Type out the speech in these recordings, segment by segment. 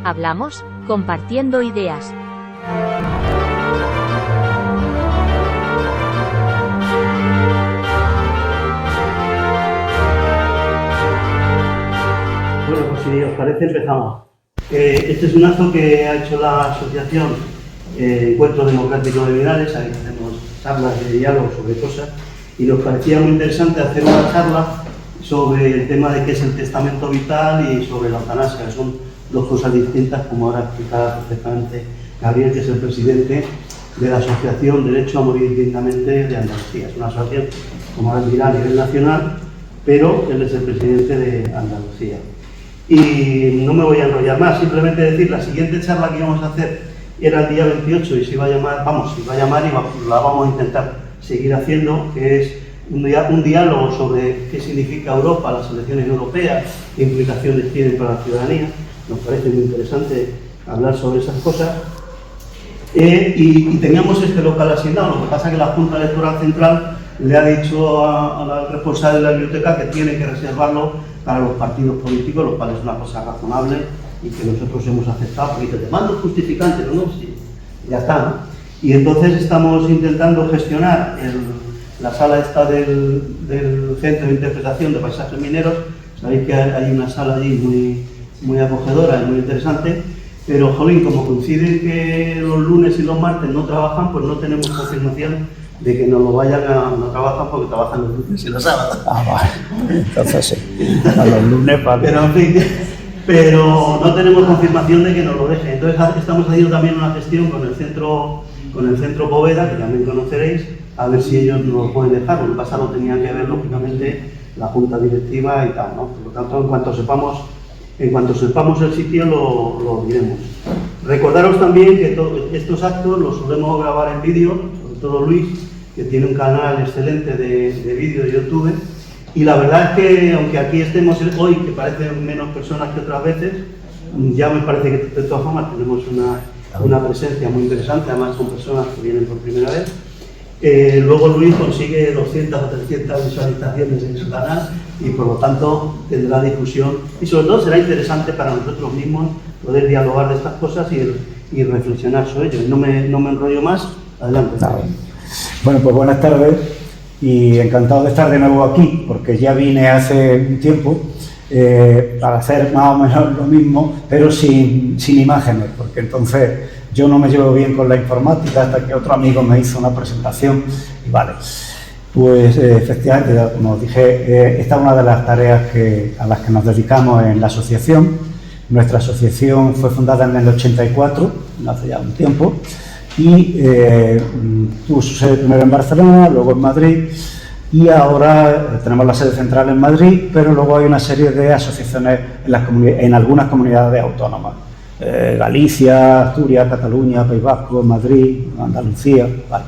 Hablamos, compartiendo ideas. Bueno, pues si os parece empezamos. Este es un acto que ha hecho la asociación Encuentro Democrático de Vinales. Ahí hacemos charlas de diálogo sobre cosas y nos parecía muy interesante hacer una charla sobre el tema de qué es el testamento vital y sobre la eutanasia. Son dos cosas distintas, como ahora explicaba perfectamente Gabriel, que es el presidente de la Asociación Derecho a Morir Dignamente de Andalucía. Es una asociación, como ahora dirá, a nivel nacional, pero él es el presidente de Andalucía. Y no me voy a enrollar más, simplemente decir, la siguiente charla que íbamos a hacer era el día 28 y se iba a llamar, y la vamos a intentar seguir haciendo, que es un diálogo sobre qué significa Europa, las elecciones europeas, qué implicaciones tienen para la ciudadanía. Nos parece muy interesante hablar sobre esas cosas. Y teníamos este local asignado, lo que pasa es que la Junta Electoral Central le ha dicho a la responsable de la biblioteca que tiene que reservarlo para los partidos políticos, lo cual es una cosa razonable y que nosotros hemos aceptado, porque te mando justificante, ¿no? Sí, ya está, ¿no? Y entonces estamos intentando gestionar la sala esta del Centro de Interpretación de Paisajes Mineros. Sabéis que hay una sala allí muy acogedora y muy interesante, pero, jolín, como coincide que los lunes y los martes no trabajan, pues no tenemos confirmación de que nos lo vayan no trabajan porque trabajan los lunes y los sábados. Vale, entonces sí, a los lunes vale. Pero, en fin, pero no tenemos confirmación de que nos lo dejen. Entonces estamos haciendo también una gestión con el centro Poveda, que también conoceréis, a ver si ellos nos lo pueden dejar. Lo que pasa lo tenían que ver, lógicamente, la junta directiva y tal, ¿no? Por lo tanto, en cuanto sepamos el sitio, lo diremos. Recordaros también que estos actos los solemos grabar en vídeo, sobre todo Luis, que tiene un canal excelente de vídeo de YouTube. Y la verdad es que, aunque aquí estemos hoy, que parecen menos personas que otras veces, ya me parece que de todas formas tenemos una presencia muy interesante, además son personas que vienen por primera vez. Luego Luis consigue 200 o 300 visualizaciones en su canal y por lo tanto tendrá difusión y sobre todo será interesante para nosotros mismos poder dialogar de estas cosas y reflexionar sobre ello. No me enrollo más, adelante. Bueno, pues buenas tardes y encantado de estar de nuevo aquí, porque ya vine hace un tiempo para hacer más o menos lo mismo, pero sin imágenes, porque entonces yo no me llevo bien con la informática hasta que otro amigo me hizo una presentación y vale. Pues efectivamente, como dije, esta es una de las tareas a las que nos dedicamos en la asociación. Nuestra asociación fue fundada en el 84, hace ya un tiempo, y tuvo su sede primero en Barcelona, luego en Madrid, y ahora tenemos la sede central en Madrid, pero luego hay una serie de asociaciones en algunas comunidades autónomas. Galicia, Asturias, Cataluña, País Vasco, Madrid, Andalucía, vale.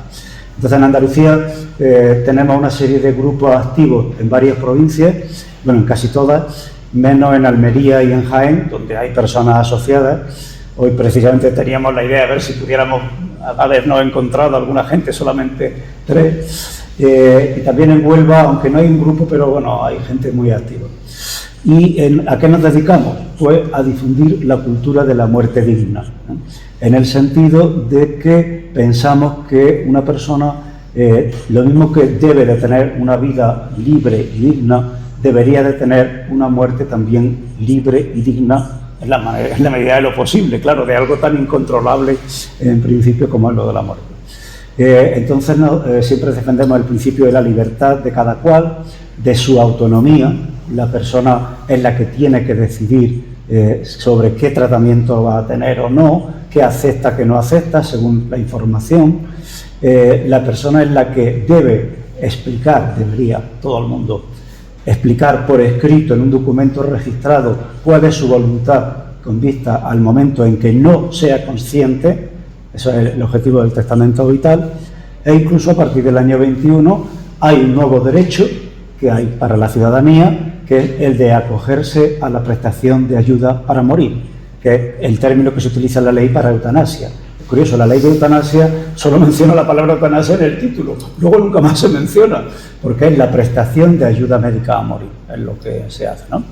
Entonces en Andalucía tenemos una serie de grupos activos en varias provincias, bueno, en casi todas, menos en Almería y en Jaén, donde hay personas asociadas. Hoy precisamente teníamos la idea de ver si pudiéramos habernos encontrado alguna gente, solamente 3. Y también en Huelva, aunque no hay un grupo, pero bueno, hay gente muy activa. ¿Y a qué nos dedicamos? Pues a difundir la cultura de la muerte digna, ¿no? En el sentido de que pensamos que una persona, lo mismo que debe de tener una vida libre y digna, debería de tener una muerte también libre y digna en la medida de lo posible, claro, de algo tan incontrolable en principio como es lo de la muerte. Entonces siempre defendemos el principio de la libertad de cada cual, de su autonomía. La persona es la que tiene que decidir sobre qué tratamiento va a tener o no, qué acepta, qué no acepta, según la información. La persona es la que debería todo el mundo explicar por escrito en un documento registrado cuál es su voluntad con vista al momento en que no sea consciente. Eso es el objetivo del testamento vital. E incluso a partir del año 21 hay un nuevo derecho que hay para la ciudadanía, que es el de acogerse a la prestación de ayuda para morir, que es el término que se utiliza en la ley para eutanasia. Es curioso, la ley de eutanasia solo menciona la palabra eutanasia en el título, luego nunca más se menciona, porque es la prestación de ayuda médica a morir, es lo que se hace, ¿no?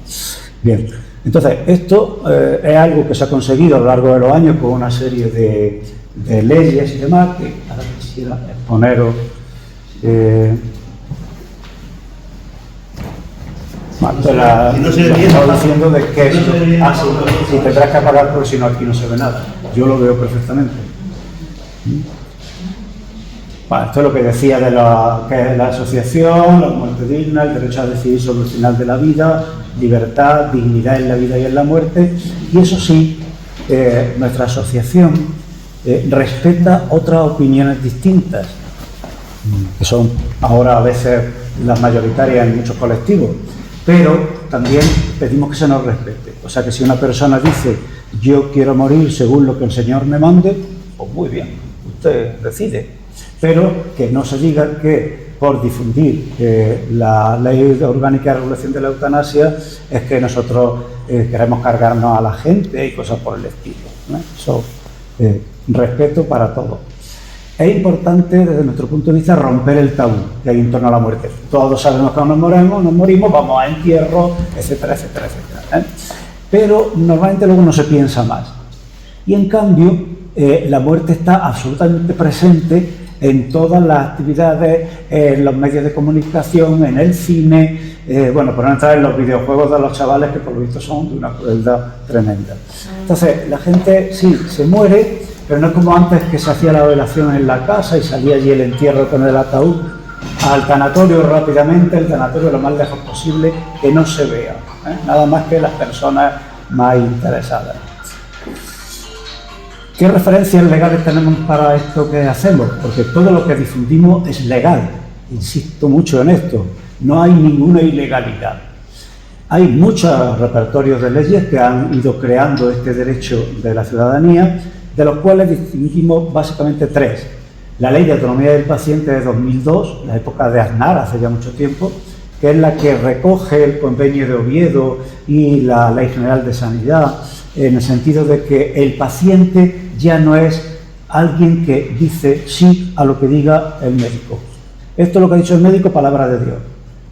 Bien, Entonces, esto es algo que se ha conseguido a lo largo de los años con una serie de leyes y demás, que ahora quisiera exponeros. Y no se ve bien, estaba diciendo de que no se ve bien. si tendrás que apagar porque si no aquí no se ve nada. Yo lo veo perfectamente. Bueno, esto es lo que decía de que es la asociación, la muerte digna, el derecho a decidir sobre el final de la vida, libertad, dignidad en la vida y en la muerte. Y eso sí, nuestra asociación respeta otras opiniones distintas, que son ahora a veces las mayoritarias en muchos colectivos, pero también pedimos que se nos respete. O sea que si una persona dice yo quiero morir según lo que el Señor me mande, pues muy bien, usted decide. Pero que no se diga que por difundir la ley orgánica de regulación de la eutanasia es que nosotros queremos cargarnos a la gente y cosas por el estilo, ¿no? Eso, respeto para todos. Es importante, desde nuestro punto de vista, romper el tabú que hay en torno a la muerte. Todos sabemos que nos morimos, vamos a entierro, etcétera, etcétera, etcétera, ¿eh? Pero normalmente luego no se piensa más. Y en cambio, la muerte está absolutamente presente en todas las actividades, en los medios de comunicación, en el cine, bueno, por no entrar en los videojuegos de los chavales, que por lo visto son de una crueldad tremenda. Entonces, la gente sí, se muere, pero no es como antes, que se hacía la velación en la casa y salía allí el entierro con el ataúd, al tanatorio rápidamente, el tanatorio lo más lejos posible, que no se vea, nada más que las personas más interesadas. ¿Qué referencias legales tenemos para esto que hacemos? Porque todo lo que difundimos es legal, insisto mucho en esto, no hay ninguna ilegalidad. Hay muchos repertorios de leyes que han ido creando este derecho de la ciudadanía, de los cuales distinguimos básicamente tres. La Ley de Autonomía del Paciente de 2002, la época de Aznar, hace ya mucho tiempo, que es la que recoge el Convenio de Oviedo y la Ley General de Sanidad, en el sentido de que el paciente ya no es alguien que dice sí a lo que diga el médico. Esto es lo que ha dicho el médico, palabra de Dios.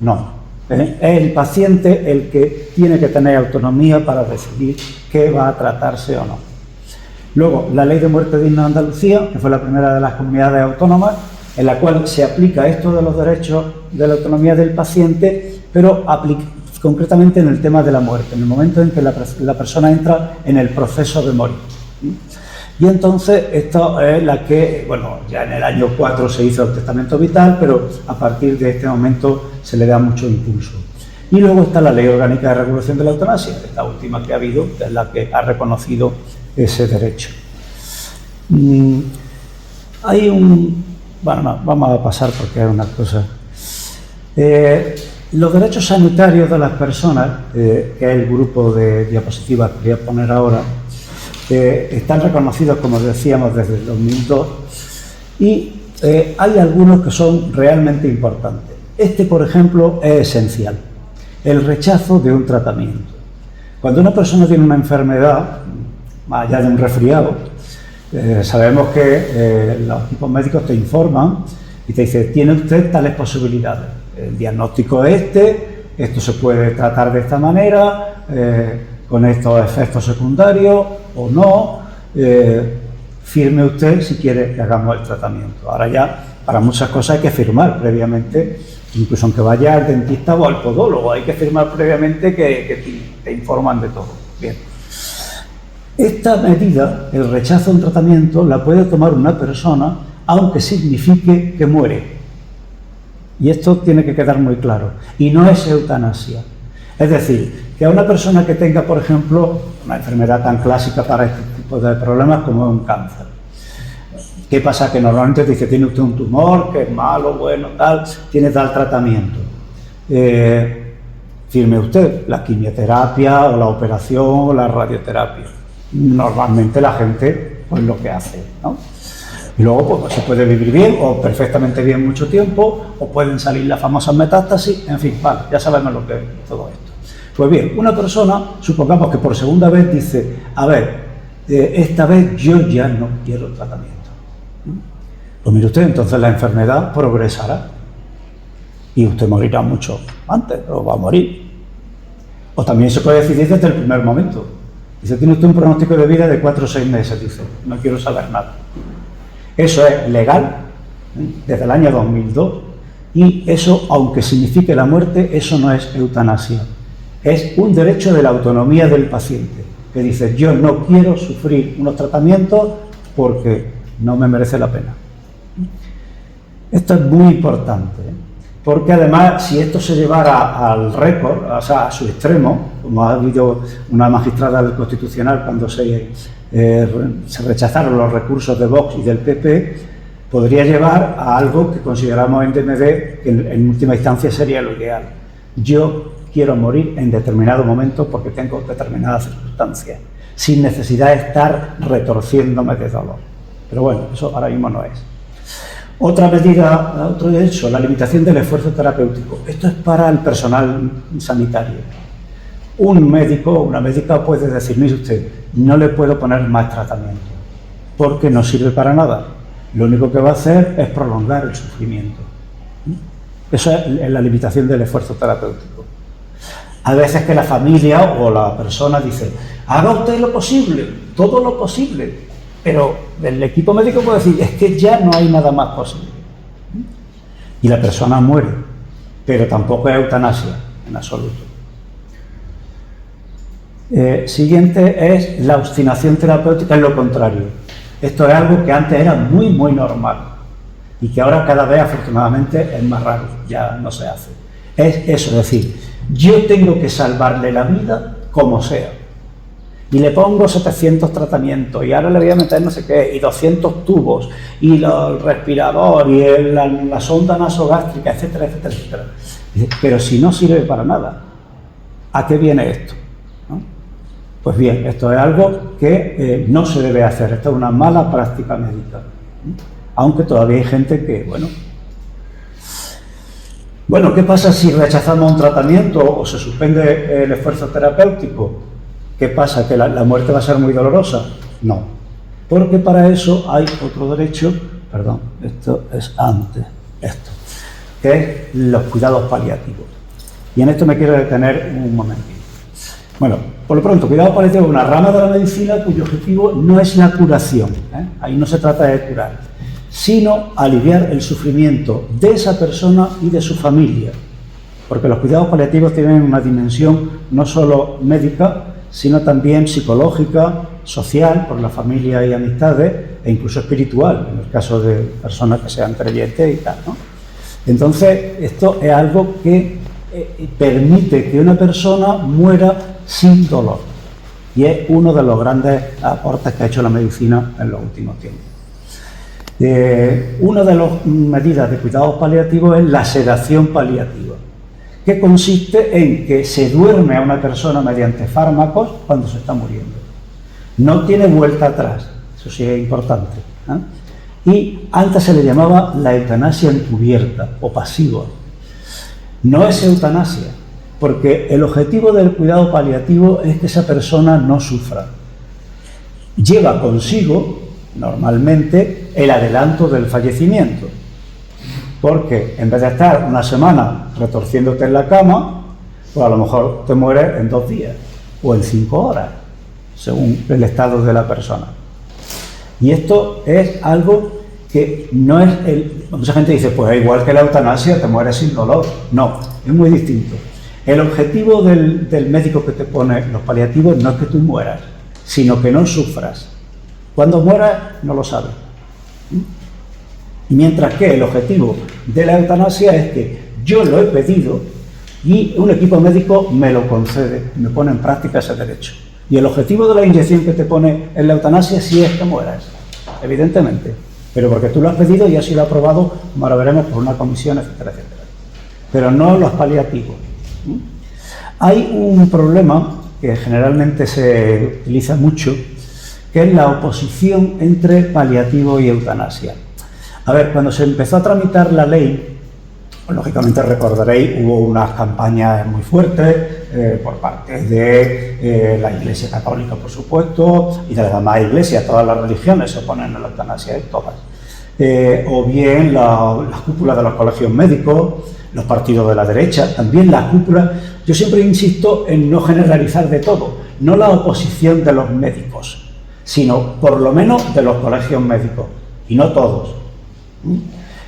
No. Es el paciente el que tiene que tener autonomía para decidir qué va a tratarse o no. Luego, la Ley de Muerte Digna de Andalucía, que fue la primera de las comunidades autónomas, en la cual se aplica esto de los derechos de la autonomía del paciente, pero concretamente en el tema de la muerte, en el momento en que la persona entra en el proceso de morir. Y entonces, esto es la que, bueno, ya en el año 4 se hizo el testamento vital, pero a partir de este momento se le da mucho impulso. Y luego está la Ley Orgánica de Regulación de la Eutanasia, esta última que ha habido, que es la que ha reconocido ese derecho. Hay un... Bueno, no, vamos a pasar porque es una cosa... los derechos sanitarios de las personas, que es el grupo de diapositivas que voy a poner ahora, están reconocidos, como decíamos, desde el 2002, y hay algunos que son realmente importantes. Este, por ejemplo, es esencial: el rechazo de un tratamiento. Cuando una persona tiene una enfermedad, más allá de un resfriado, sabemos que los equipos médicos te informan y te dicen: tiene usted tales posibilidades, el diagnóstico es esto se puede tratar de esta manera, con estos efectos secundarios o no, firme usted si quiere que hagamos el tratamiento. Ahora ya, para muchas cosas hay que firmar previamente, incluso aunque vaya al dentista o al podólogo, hay que firmar previamente que te informan de todo. Bien. Esta medida, el rechazo a un tratamiento, la puede tomar una persona aunque signifique que muere. Y esto tiene que quedar muy claro. Y no es eutanasia. Es decir, que a una persona que tenga, por ejemplo, una enfermedad tan clásica para este tipo de problemas como es un cáncer. ¿Qué pasa? Que normalmente te dice: tiene usted un tumor, que es malo, bueno, tal, tiene tal tratamiento. Firme usted la quimioterapia o la operación o la radioterapia. Normalmente la gente, pues lo que hace, ¿no? Y luego pues se puede vivir bien o perfectamente bien mucho tiempo, o pueden salir las famosas metástasis, en fin, vale, ya sabemos lo que es todo esto. Pues bien, una persona, supongamos que por segunda vez dice: a ver, esta vez yo ya no quiero tratamiento. Pues mire usted, entonces la enfermedad progresará y usted morirá mucho antes, o va a morir. O también se puede decidir desde el primer momento. Dice, tiene usted un pronóstico de vida de 4 o 6 meses, dice, no quiero saber nada. Eso es legal, desde el año 2002, y eso, aunque signifique la muerte, eso no es eutanasia. Es un derecho de la autonomía del paciente, que dice, yo no quiero sufrir unos tratamientos porque no me merece la pena. Esto es muy importante, porque además, si esto se llevara al récord, o sea, a su extremo, como ha habido una magistrada del Constitucional cuando se rechazaron los recursos de Vox y del PP, podría llevar a algo que consideramos en DMD que en última instancia sería lo ideal. Yo quiero morir en determinado momento porque tengo determinadas circunstancias, sin necesidad de estar retorciéndome de dolor. Pero bueno, eso ahora mismo no es. Otra medida, otro derecho, la limitación del esfuerzo terapéutico. Esto es para el personal sanitario. Un médico o una médica puede decir, mire usted, no le puedo poner más tratamiento porque no sirve para nada. Lo único que va a hacer es prolongar el sufrimiento. Eso es la limitación del esfuerzo terapéutico. A veces que la familia o la persona dice, haga usted lo posible, todo lo posible, pero el equipo médico puede decir, es que ya no hay nada más posible. Y la persona muere, pero tampoco es eutanasia, en absoluto. Siguiente es la obstinación terapéutica, es lo contrario. Esto es algo que antes era muy, muy normal y que ahora cada vez, afortunadamente, es más raro, ya no se hace. Es eso, es decir, yo tengo que salvarle la vida como sea. Y le pongo 700 tratamientos y ahora le voy a meter no sé qué, y 200 tubos, y el respirador, y la sonda nasogástrica, etcétera, etcétera, etcétera. Pero si no sirve para nada, ¿a qué viene esto? Pues bien, esto es algo que no se debe hacer, esto es una mala práctica médica. Aunque todavía hay gente que, bueno, ¿qué pasa si rechazamos un tratamiento o se suspende el esfuerzo terapéutico? ¿Qué pasa? ¿Que la muerte va a ser muy dolorosa? No, porque para eso hay otro derecho, perdón, esto es antes, esto, que es los cuidados paliativos. Y en esto me quiero detener un momentito. Bueno, por lo pronto, cuidado paliativo es una rama de la medicina cuyo objetivo no es la curación, ahí no se trata de curar, sino aliviar el sufrimiento de esa persona y de su familia, porque los cuidados paliativos tienen una dimensión no solo médica, sino también psicológica, social, por la familia y amistades, e incluso espiritual, en el caso de personas que sean creyentes y tal, ¿no? Entonces, esto es algo que permite que una persona muera sin dolor, y es uno de los grandes aportes que ha hecho la medicina en los últimos tiempos. Una de las medidas de cuidados paliativos es la sedación paliativa, que consiste en que se duerme a una persona mediante fármacos cuando se está muriendo. No tiene vuelta atrás, eso sí es importante, Y antes se le llamaba la eutanasia encubierta o pasiva. No es eutanasia, porque el objetivo del cuidado paliativo es que esa persona no sufra. Lleva consigo, normalmente, el adelanto del fallecimiento, porque en vez de estar una semana retorciéndote en la cama, pues a lo mejor te mueres en 2 días o en 5 horas, según el estado de la persona. Y esto es algo que no es mucha gente dice, pues igual que la eutanasia, te mueres sin dolor. No, es muy distinto. El objetivo del médico que te pone los paliativos no es que tú mueras, sino que no sufras. Cuando mueras, no lo sabes. Mientras que el objetivo de la eutanasia es que yo lo he pedido y un equipo médico me lo concede, me pone en práctica ese derecho. Y el objetivo de la inyección que te pone en la eutanasia sí es que mueras, evidentemente, pero porque tú lo has pedido y ha sido aprobado, como ahora veremos, por una comisión, etcétera, etcétera. Pero no los paliativos. Hay un problema que generalmente se utiliza mucho, que es la oposición entre paliativo y eutanasia. A ver, cuando se empezó a tramitar la ley, lógicamente recordaréis, hubo unas campañas muy fuertes por parte de la Iglesia Católica, por supuesto, y de las demás iglesias. Todas las religiones se oponen a la eutanasia, todas. O bien la cúpula de los colegios médicos, los partidos de la derecha, también la cúpula. O Yo siempre insisto en no generalizar de todo, no la oposición de los médicos, sino por lo menos de los colegios médicos, y no todos.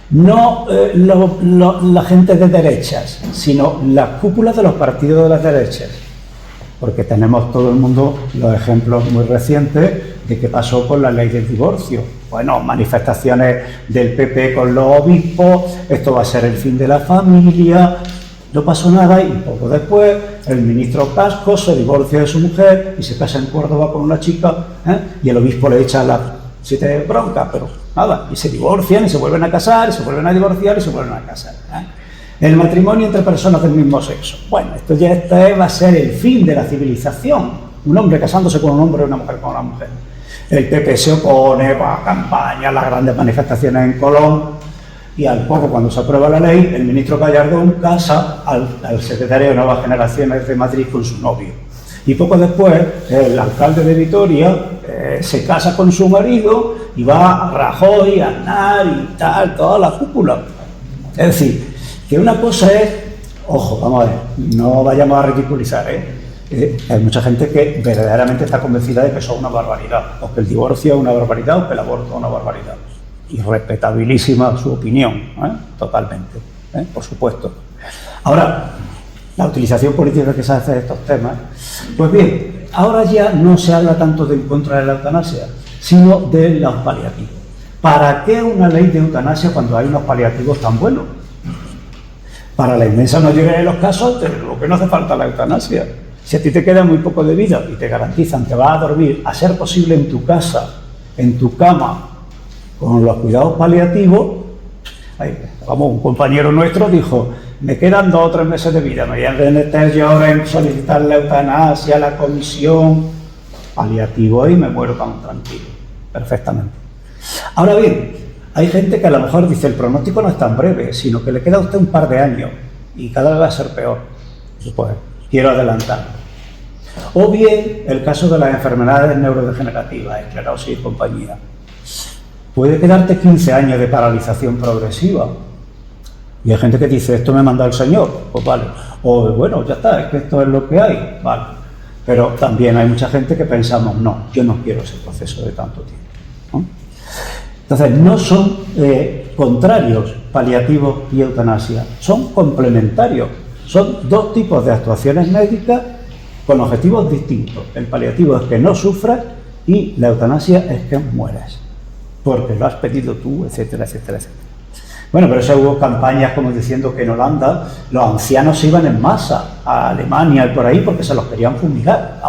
No la gente de derechas, sino las cúpulas de los partidos de las derechas, porque tenemos todo el mundo los ejemplos muy recientes de qué pasó con la ley del divorcio. Bueno, manifestaciones del PP con los obispos, esto va a ser el fin de la familia, no pasó nada y poco después el ministro Casco se divorcia de su mujer y se casa en Córdoba con una chica, y el obispo le echa las 7 broncas, pero nada, y se divorcian y se vuelven a casar, y se vuelven a divorciar y se vuelven a casar. El matrimonio entre personas del mismo sexo. Bueno, esto ya va a ser el fin de la civilización. Un hombre casándose con un hombre y una mujer con una mujer. El PP se opone, va a campaña, las grandes manifestaciones en Colón, y al poco, cuando se aprueba la ley, el ministro Gallardón casa al secretario de Nuevas Generaciones de Madrid con su novio. Y poco después, el alcalde de Vitoria se casa con su marido y va a Rajoy, a Aznar y tal, toda la cúpula. Es decir, que una cosa es, ojo, vamos a ver, no vayamos a ridiculizar, hay mucha gente que verdaderamente está convencida de que eso es una barbaridad, o que el divorcio es una barbaridad, o que el aborto es una barbaridad. Y respetabilísima su opinión, totalmente, por supuesto. Ahora, la utilización política que se hace de estos temas, pues bien, ahora ya no se habla tanto de en contra de la eutanasia, sino de los paliativos. ¿Para qué una ley de eutanasia cuando hay unos paliativos tan buenos? Para la inmensa mayoría de los casos, lo que no hace falta la eutanasia. Si a ti te queda muy poco de vida y te garantizan que vas a dormir, a ser posible en tu casa, en tu cama, con los cuidados paliativos, como un compañero nuestro dijo, me quedan 2 o 3 meses de vida, me voy a meter yo ahora en solicitar la eutanasia, la comisión, paliativo y me muero tan tranquilo, perfectamente. Ahora bien, hay gente que a lo mejor dice, el pronóstico no es tan breve, sino que le queda a usted un par de años y cada vez va a ser peor. Pues quiero adelantar. O bien, el caso de las enfermedades neurodegenerativas, esclerosis y compañía. Puede quedarte 15 años de paralización progresiva. Y hay gente que dice, esto me manda el Señor, pues vale. O bueno, ya está, es que esto es lo que hay, vale. Pero también hay mucha gente que pensamos, no, yo no quiero ese proceso de tanto tiempo, ¿no? Entonces, no son contrarios paliativos y eutanasia, son complementarios. Son 2 tipos de actuaciones médicas con objetivos distintos. El paliativo es que no sufras y la eutanasia es que mueras, porque lo has pedido tú, etcétera, etcétera, etcétera. Bueno, pero eso hubo campañas como diciendo que en Holanda los ancianos se iban en masa a Alemania y por ahí porque se los querían fumigar.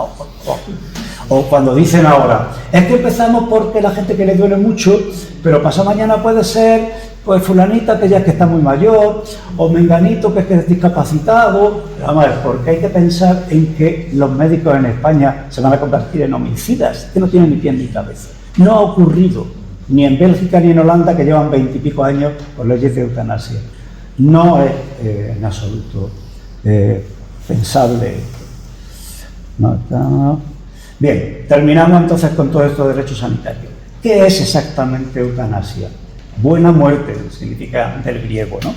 O cuando dicen ahora, es que empezamos porque la gente que le duele mucho, pero pasado mañana puede ser, pues fulanita que ya es que está muy mayor, o menganito que es discapacitado. Pero vamos a ver, porque hay que pensar en que los médicos en España se van a convertir en homicidas, que no tienen ni pie ni cabeza. No ha ocurrido, ni en Bélgica ni en Holanda, que llevan 20 y pico años por leyes de eutanasia. No es en absoluto pensable. Bien, terminamos entonces con todo esto de derecho sanitario. ¿Qué es exactamente eutanasia? Buena muerte, significa del griego, ¿no?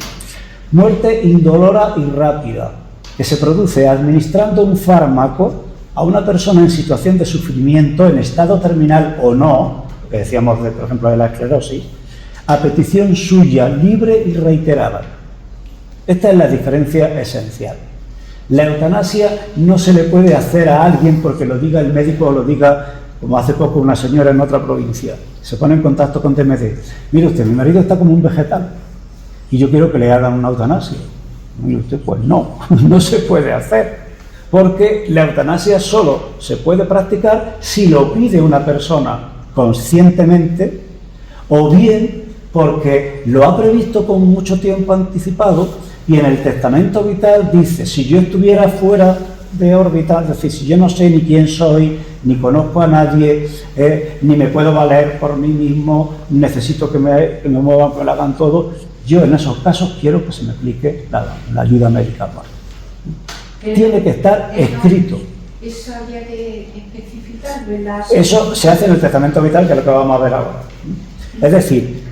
Muerte indolora y rápida, que se produce administrando un fármaco a una persona en situación de sufrimiento, en estado terminal o no, lo que decíamos, por ejemplo, de la esclerosis, a petición suya, libre y reiterada. Esta es la diferencia esencial. La eutanasia no se le puede hacer a alguien porque lo diga el médico o lo diga, como hace poco una señora en otra provincia. Se pone en contacto con DMD. Mire usted, mi marido está como un vegetal y yo quiero que le hagan una eutanasia. Mire usted, pues no, no se puede hacer. Porque la eutanasia solo se puede practicar si lo pide una persona conscientemente o bien porque lo ha previsto con mucho tiempo anticipado y en el testamento vital dice, si yo estuviera fuera de órbita, es decir, si yo no sé ni quién soy, ni conozco a nadie, ni me puedo valer por mí mismo, necesito que me muevan, que me lo hagan todo, yo en esos casos quiero que se me aplique la ayuda médica. Tiene que estar escrito. ¿Eso habría que especificarlo en la... Eso se hace en el testamento vital, que es lo que vamos a ver ahora. Es decir,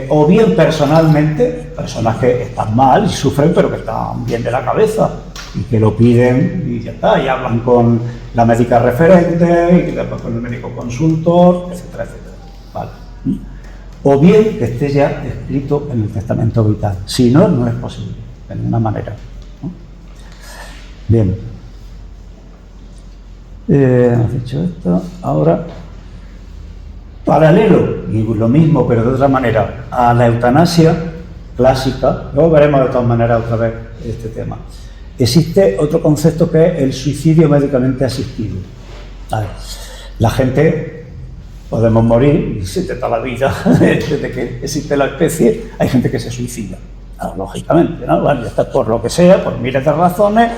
o bien personalmente, personas que están mal y sufren, pero que están bien de la cabeza y que lo piden y ya está, y hablan con la médica referente y después con el médico consultor, etcétera, etcétera. ¿Vale? O bien que esté ya escrito en el testamento vital. Si no, no es posible, de ninguna manera, ¿no? Bien. Hemos dicho esto. Ahora, paralelo, y lo mismo, pero de otra manera, a la eutanasia clásica, luego veremos de todas maneras otra vez este tema, existe otro concepto que es el suicidio médicamente asistido. A ver, la gente... podemos morir, y existe toda la vida, desde que existe la especie, hay gente que se suicida, lógicamente, ¿no? Bueno, ya está por lo que sea, por miles de razones,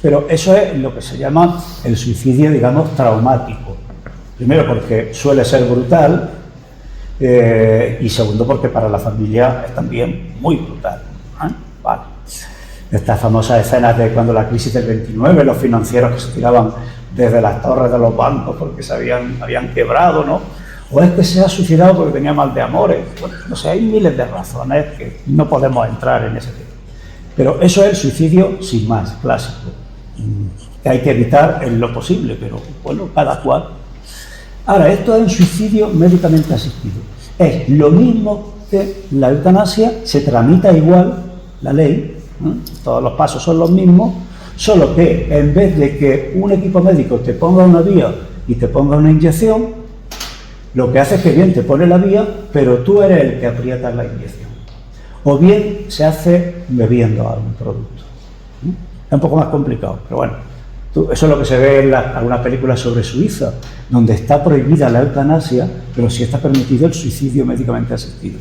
pero eso es lo que se llama el suicidio, digamos, traumático. Primero porque suele ser brutal, y segundo porque para la familia es también muy brutal, ¿eh? Vale. Estas famosas escenas de cuando la crisis del 29, los financieros que se tiraban desde las torres de los bancos porque se habían quebrado, ¿no? O es que se ha suicidado porque tenía mal de amores. Bueno, no sé, hay miles de razones que no podemos entrar en ese tema. Pero eso es el suicidio sin más, clásico, que hay que evitar en lo posible, pero bueno, cada cual. Ahora, esto es un suicidio médicamente asistido. Es lo mismo que la eutanasia, se tramita igual la ley, ¿no? Todos los pasos son los mismos, solo que en vez de que un equipo médico te ponga una vía y te ponga una inyección, lo que hace es que bien te pone la vía, pero tú eres el que aprieta la inyección. O bien se hace bebiendo algún producto. Es un poco más complicado, pero bueno, eso es lo que se ve en algunas películas sobre Suiza, donde está prohibida la eutanasia, pero sí está permitido el suicidio médicamente asistido.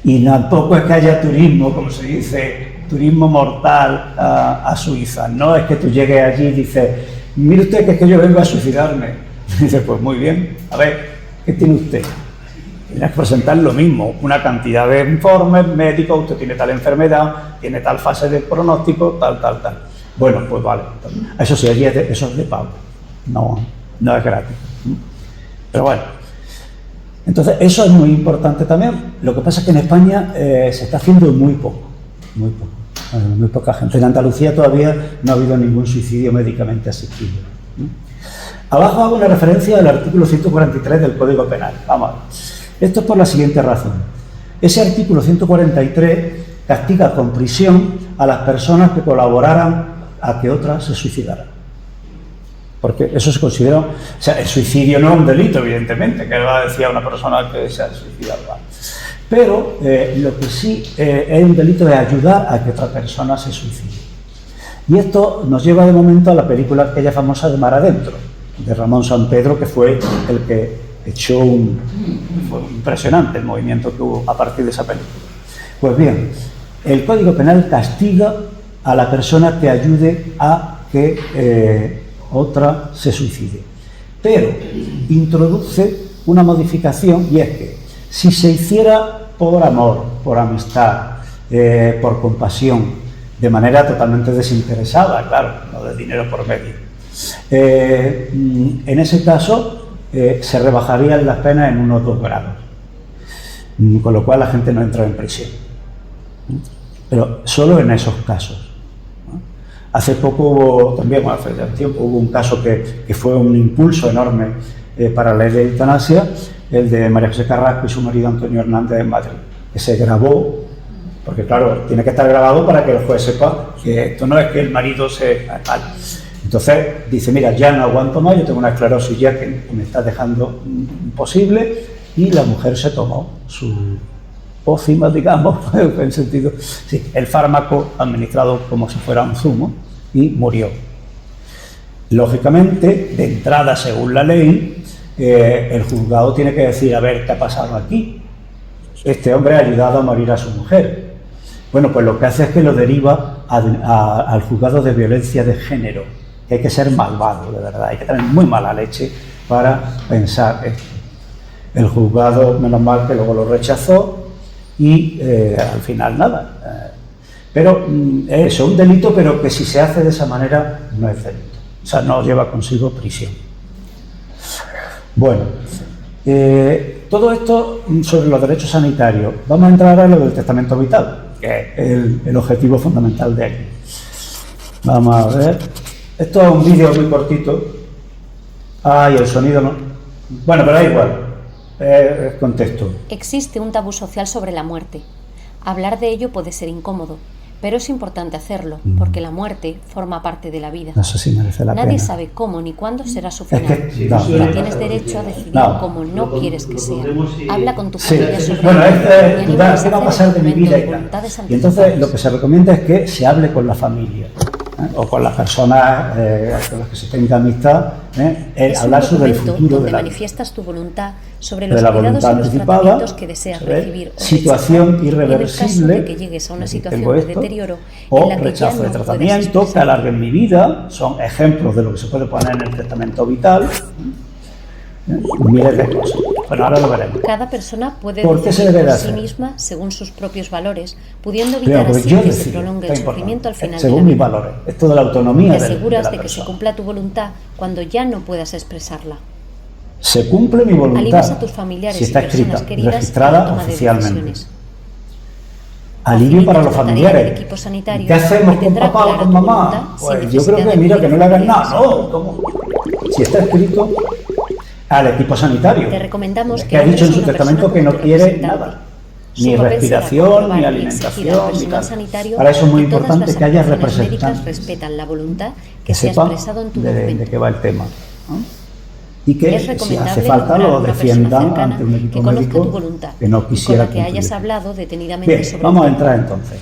Y tampoco es que haya turismo, como se dice, turismo mortal a Suiza. No es que tú llegues allí y dices, mire usted que es que yo vengo a suicidarme. Y dices, pues muy bien, a ver, ¿qué tiene usted? Tienes que presentar lo mismo, una cantidad de informes médicos, usted tiene tal enfermedad, tiene tal fase de pronóstico, tal. Bueno, pues vale. Eso sí, allí eso es de pago, no es gratis. Pero bueno, entonces eso es muy importante también. Lo que pasa es que en España se está haciendo muy poco. Muy poca gente. En Andalucía todavía no ha habido ningún suicidio médicamente asistido. Abajo hago una referencia al artículo 143 del Código Penal. Vamos a ver. Esto es por la siguiente razón. Ese artículo 143 castiga con prisión a las personas que colaboraran a que otras se suicidaran. Porque eso se considera... O sea, el suicidio no es un delito, evidentemente, que va a decir a una persona que se ha suicidado. Pero lo que sí es un delito de ayudar a que otra persona se suicide. Y esto nos lleva de momento a la película aquella famosa de Mar Adentro, de Ramón Sampedro, que fue el que echó fue impresionante el movimiento que hubo a partir de esa película. Pues bien, el Código Penal castiga a la persona que ayude a que otra se suicide. Pero introduce una modificación, y es que si se hiciera por amor, por amistad, por compasión, de manera totalmente desinteresada, claro, no de dinero por medio, en ese caso se rebajarían las penas en 1 o 2 grados, con lo cual la gente no entra en prisión. Pero solo en esos casos. Hace poco hubo, también hace ya tiempo, hubo un caso que fue un impulso enorme para la ley de eutanasia, el de María José Carrasco y su marido Antonio Hernández en Madrid, que se grabó, porque claro, tiene que estar grabado para que el juez sepa que esto no es que el marido se... tal. Entonces dice, mira, ya no aguanto más, yo tengo una esclerosis ya que me está dejando imposible, y la mujer se tomó su pócima, digamos, en sentido, sí, el fármaco administrado como si fuera un zumo, y murió. Lógicamente, de entrada, según la ley, el juzgado tiene que decir, a ver, ¿qué ha pasado aquí? Este hombre ha ayudado a morir a su mujer. Bueno, pues lo que hace es que lo deriva al juzgado de violencia de género, que hay que ser malvado, de verdad, hay que tener muy mala leche para pensar esto. El juzgado, menos mal que luego lo rechazó, y al final nada. Pero eso, un delito, pero que si se hace de esa manera no es delito. O sea, no lleva consigo prisión. Bueno, todo esto sobre los derechos sanitarios. Vamos a entrar ahora en lo del testamento vital, que es el objetivo fundamental de aquí. Vamos a ver. Esto es un vídeo muy cortito. Y el sonido no. Bueno, pero da igual. Es contexto. Existe un tabú social sobre la muerte. Hablar de ello puede ser incómodo, pero es importante hacerlo, porque la muerte forma parte de la vida. No sé si merece la pena. Nadie sabe cómo ni cuándo será su final. no, Pero tienes derecho a decidir cómo no quieres que sea. Habla con tu Sí, familia sobre bueno, ello y ¿qué anímales va a hacer pasar de mi documento vida de y tal? voluntades Y entonces anticipadas. lo que se recomienda es que se hable con la familia, o con las personas con las que se tenga amistad, Es un hablar sobre el documento futuro donde de la, manifiestas tu voluntad sobre de los la cuidados voluntad y los anticipada, tratamientos que deseas ¿sabes? recibir o Situación rechazar, irreversible, en el caso de que llegues a una aquí situación tengo de esto, deterioro o en la que ya rechazo no de puedes tratamiento, que expresar. alarguen mi vida, son ejemplos de lo que se puede poner en el testamento vital, miles de cosas. Bueno, ahora lo veremos. Cada persona puede ¿Por qué se decidir debe de por sí hacer? misma según sus propios valores, pudiendo Pero evitar así yo que se decido, prolongue está el importante, sufrimiento al final de según la mis vida. valores. Esto de la autonomía Te de aseguras la de que se persona. cumpla tu voluntad cuando ya no puedas expresarla. Se cumple mi voluntad Alivias a tus familiares si está y personas escrita, queridas en la registrada toma de oficialmente. decisiones. Alivio para los Facilitas la tarea del familiares. equipo sanitario ¿Qué hacemos que con tendrá papá o clara con tu mamá? voluntad sin Pues yo necesidad creo de que mira que no le hagan familiares. nada, no, ¿cómo? Si está escrito al equipo sanitario, Te recomendamos que ha dicho en su una testamento persona que no como tu quiere representante. nada, Su ni papel será respiración, comprobar ni y exigir al alimentación, ni personal tal. sanitario Para eso es muy que todas importante las que haya actuaciones médicas representantes respetan la voluntad que que se ha sepan expresado en tu de documento. qué va el tema, ¿no? Y que Es si recomendable hace falta nombrar lo una persona defiendan cercana ante un equipo que conozca médico tu voluntad que no y con quisiera la que hayas cumplir. hablado detenidamente Bien, sobre vamos a el tema. entrar entonces.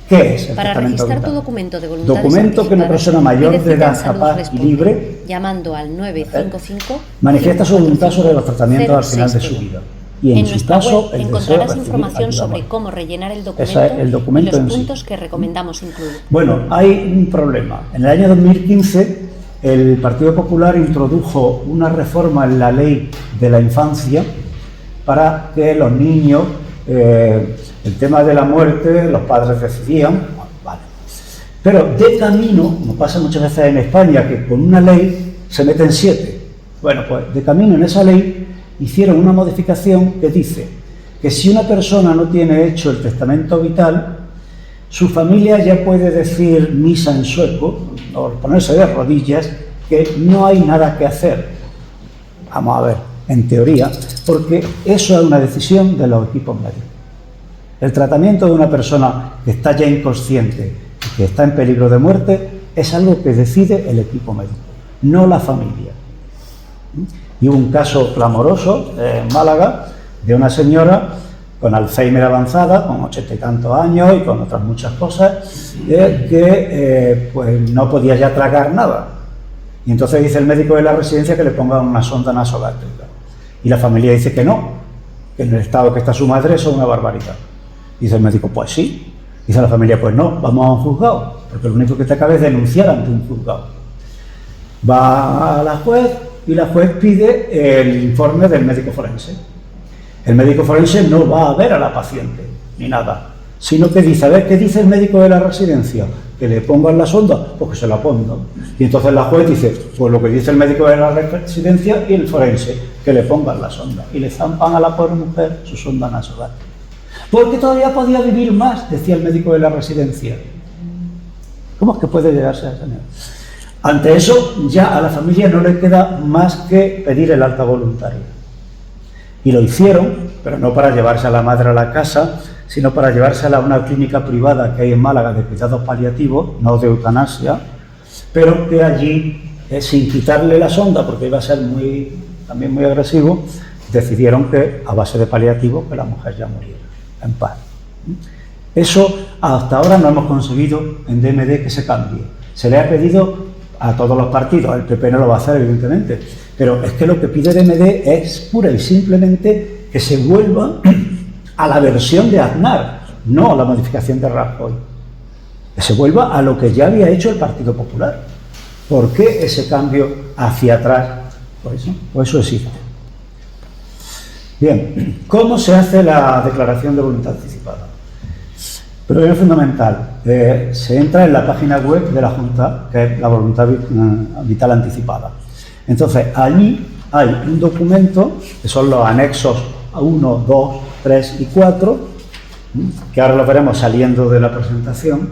¿Qué es el Para testamento registrar tu vital? documento de voluntades Documento que una anticipadas, persona mayor pide de cita en edad Salud capaz y Responde, libre llamando al 955 manifiesta su voluntad sobre los tratamientos al final de 060. su vida. Y en su nuestra caso, web el deseo de encontrarás recibir información ayuda sobre moral. cómo rellenar el documento, Ese es el documento y en los sí. puntos que recomendamos incluir. Bueno, hay un problema. En el año 2015, el Partido Popular introdujo una reforma en la ley de la infancia para que los niños, el tema de la muerte, los padres decidían, vale. Pero de camino, como pasa muchas veces en España, que con una ley se meten 7. Bueno, pues de camino en esa ley hicieron una modificación que dice que si una persona no tiene hecho el testamento vital, su familia ya puede decir misa en sueco, o ponerse de rodillas, que no hay nada que hacer. Vamos a ver, en teoría, porque eso es una decisión de los equipos médicos. El tratamiento de una persona que está ya inconsciente, que está en peligro de muerte, es algo que decide el equipo médico, no la familia. Y hubo un caso clamoroso en Málaga de una señora con Alzheimer avanzada, con 80 y tantos años y con otras muchas cosas, que pues no podía ya tragar nada. Y entonces dice el médico de la residencia que le pongan una sonda nasogástrica. Y la familia dice que no, que en el estado que está su madre eso es una barbaridad. Dice el médico, pues sí. Dice la familia, pues no, vamos a un juzgado, porque lo único que te cabe es denunciar ante un juzgado. Va a la juez y la juez pide el informe del médico forense. El médico forense no va a ver a la paciente, ni nada, sino que dice, a ver, ¿qué dice el médico de la residencia? ¿Que le pongan la sonda? Pues que se la pongan. Y entonces la juez dice, pues lo que dice el médico de la residencia y el forense, que le pongan la sonda. Y le zampan a la pobre mujer su sonda nasogástrica. Porque todavía podía vivir más, decía el médico de la residencia. ¿Cómo es que puede llegarse a ese nivel? Ante eso, ya a la familia no le queda más que pedir el alta voluntaria. Y lo hicieron, pero no para llevarse a la madre a la casa, sino para llevársela a una clínica privada que hay en Málaga de cuidados paliativos, no de eutanasia, pero que allí, sin quitarle la sonda, porque iba a ser también muy agresivo, decidieron que, a base de paliativos, que la mujer ya muriera en paz. Eso hasta ahora no hemos conseguido en DMD que se cambie. Se le ha pedido a todos los partidos, el PP no lo va a hacer evidentemente, pero es que lo que pide DMD es pura y simplemente que se vuelva a la versión de Aznar, no a la modificación de Rajoy, que se vuelva a lo que ya había hecho el Partido Popular. ¿Por qué ese cambio hacia atrás? Pues eso existe. Bien, ¿cómo se hace la declaración de voluntad anticipada? Primero fundamental, se entra en la página web de la Junta, que es la voluntad vital anticipada. Entonces, allí hay un documento, que son los anexos 1, 2, 3 y 4, que ahora lo veremos saliendo de la presentación,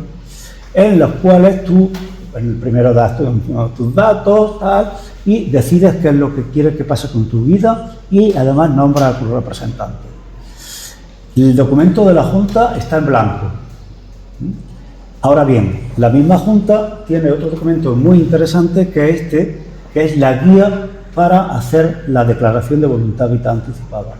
en los cuales tú, en el primero das tus datos, tal, y decides qué es lo que quieres que pase con tu vida y además nombras a tu representante. El documento de la Junta está en blanco. Ahora bien, la misma Junta tiene otro documento muy interesante que es la guía para hacer la declaración de voluntad vital anticipada.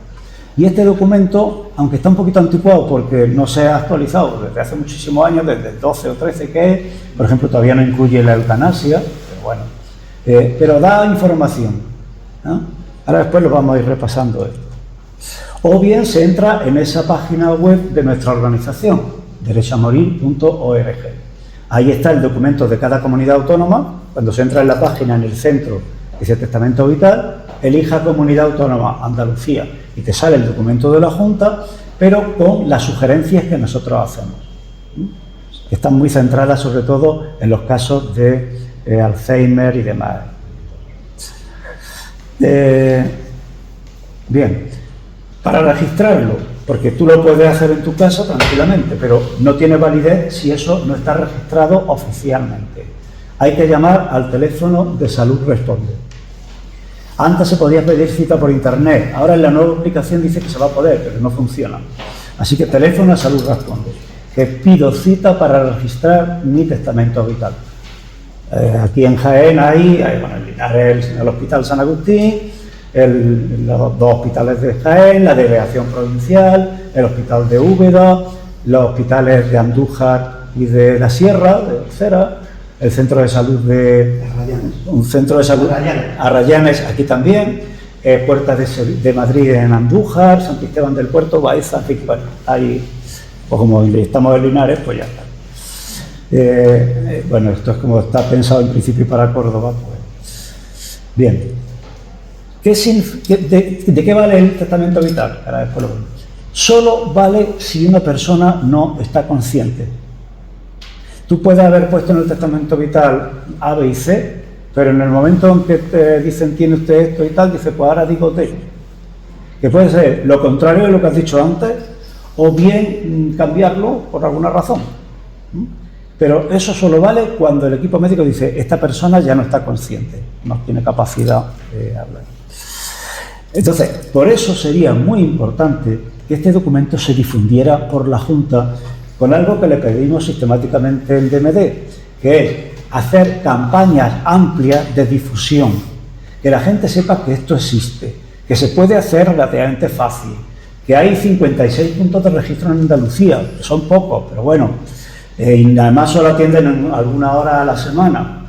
Y este documento, aunque está un poquito anticuado porque no se ha actualizado desde hace muchísimos años, desde el 12 o 13 que es, por ejemplo, todavía no incluye la eutanasia, pero bueno, pero da información, ¿no? Ahora después lo vamos a ir repasando esto. O bien se entra en esa página web de nuestra organización, derechoamorir.org. Ahí está el documento de cada comunidad autónoma. Cuando se entra en la página, en el centro, dice Testamento Vital, elija Comunidad Autónoma Andalucía y te sale el documento de la Junta, pero con las sugerencias que nosotros hacemos. Están muy centradas sobre todo en los casos de Alzheimer y demás. Bien, para registrarlo, porque tú lo puedes hacer en tu casa tranquilamente, pero no tiene validez si eso no está registrado oficialmente. Hay que llamar al teléfono de Salud Responde. Antes se podía pedir cita por internet, ahora en la nueva aplicación dice que se va a poder, pero no funciona. Así que teléfono a Salud Responde, que pido cita para registrar mi testamento vital. Aquí en Jaén hay bueno, en Linares el Hospital San Agustín, los dos hospitales de Jaén, la delegación provincial, el hospital de Úbeda, los hospitales de Andújar y de la Sierra, de Cera, el centro de salud de Arrayanes. Un centro de salud Arrayanes, aquí también, Puerta de Madrid en Andújar, San Esteban del Puerto, Baeza, en fin, bueno, ahí, pues como estamos en Linares, pues ya está. Bueno, esto es como está pensado en principio para Córdoba, pues. Bien. ¿De qué vale el testamento vital? Ahora después lo vemos. Solo vale si una persona no está consciente. Tú puedes haber puesto en el testamento vital A, B y C, pero en el momento en que te dicen tiene usted esto y tal, dice pues ahora digo D. Que puede ser lo contrario de lo que has dicho antes, o bien cambiarlo por alguna razón. Pero eso solo vale cuando el equipo médico dice esta persona ya no está consciente, no tiene capacidad de hablar. Entonces, por eso sería muy importante que este documento se difundiera por la Junta con algo que le pedimos sistemáticamente en DMD, que es hacer campañas amplias de difusión, que la gente sepa que esto existe, que se puede hacer relativamente fácil, que hay 56 puntos de registro en Andalucía, que son pocos, pero bueno, y además solo atienden alguna hora a la semana,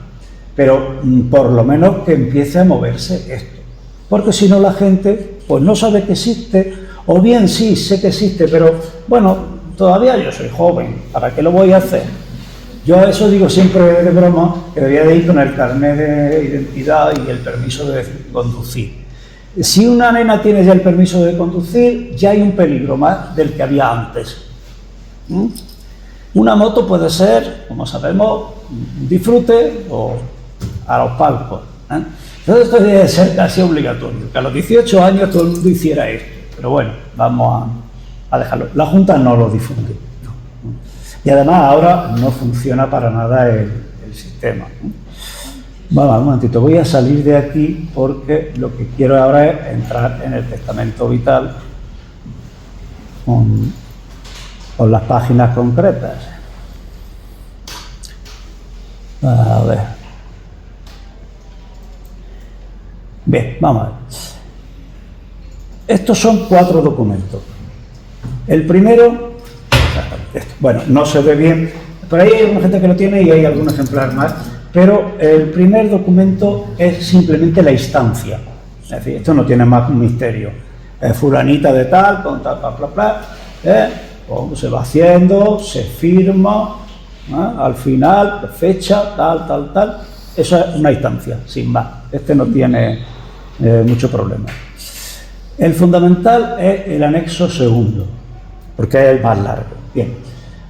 pero por lo menos que empiece a moverse esto. Porque si no la gente pues no sabe que existe, o bien sí, sé que existe, pero bueno, todavía yo soy joven, ¿para qué lo voy a hacer? Yo a eso digo siempre de broma que debía de ir con el carnet de identidad y el permiso de conducir. Si una nena tiene ya el permiso de conducir, ya hay un peligro más del que había antes. Una moto puede ser, como sabemos, un disfrute o a los palcos. Entonces esto debe ser casi obligatorio, que a los 18 años todo el mundo hiciera esto. Pero bueno, vamos a dejarlo. La Junta no lo difunde. Y además ahora no funciona para nada el sistema. Vamos, un momentito, voy a salir de aquí porque lo que quiero ahora es entrar en el testamento vital con las páginas concretas. A ver. Bien, vamos a ver. Estos son 4 documentos. El primero, bueno, no se ve bien, pero ahí hay alguna gente que lo tiene y hay algún ejemplar más, pero el primer documento es simplemente la instancia. Es decir, esto no tiene más misterio. Fulanita de tal, con tal, bla, bla, bla, se va haciendo, se firma, al final, fecha, tal, tal, tal. Eso es una instancia, sin más. Este no tiene mucho problema. El fundamental es el anexo segundo, porque es el más largo. Bien,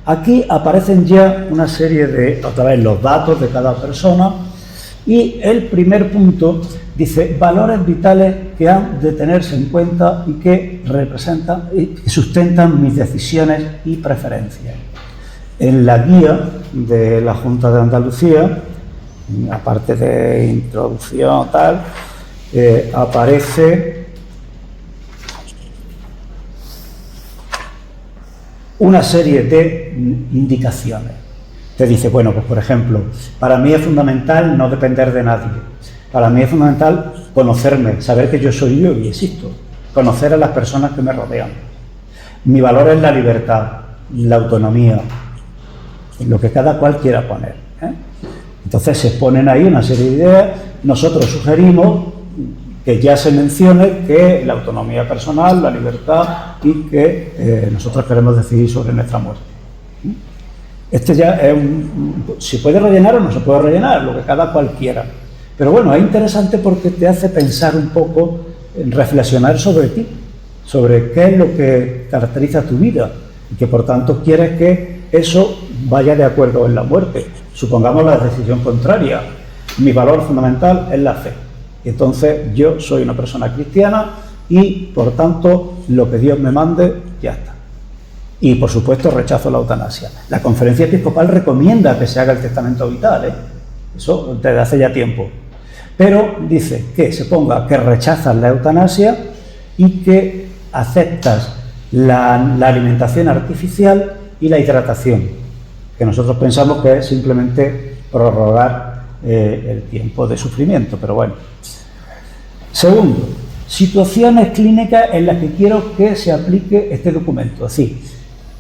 aquí aparecen ya una serie de, otra vez, los datos de cada persona, Y el primer punto dice valores vitales que han de tenerse en cuenta y que representan y que sustentan mis decisiones y preferencias. En la guía de la Junta de Andalucía, aparte de introducción tal, aparece una serie de indicaciones. Te dice, bueno, pues por ejemplo, para mí es fundamental no depender de nadie. Para mí es fundamental conocerme, saber que yo soy yo y existo. Conocer a las personas que me rodean. Mi valor es la libertad, la autonomía, lo que cada cual quiera poner, ¿eh? Entonces se ponen ahí una serie de ideas. Nosotros sugerimos que ya se mencione que la autonomía personal, la libertad y que nosotros queremos decidir sobre nuestra muerte. Este ya es se puede rellenar o no se puede rellenar, lo que cada cual quiera. Pero bueno, es interesante porque te hace pensar un poco, reflexionar sobre ti, sobre qué es lo que caracteriza tu vida y que por tanto quieres que eso vaya de acuerdo en la muerte. Supongamos la decisión contraria. Mi valor fundamental es la fe. Entonces yo soy una persona cristiana y por tanto lo que Dios me mande ya está. Y por supuesto rechazo la eutanasia. La Conferencia Episcopal recomienda que se haga el testamento vital, ¿eh? Eso desde hace ya tiempo. Pero dice que se ponga que rechazas la eutanasia y que aceptas la alimentación artificial y la hidratación, que nosotros pensamos que es simplemente prorrogar el tiempo de sufrimiento, pero bueno. Segundo, situaciones clínicas en las que quiero que se aplique este documento. Es decir,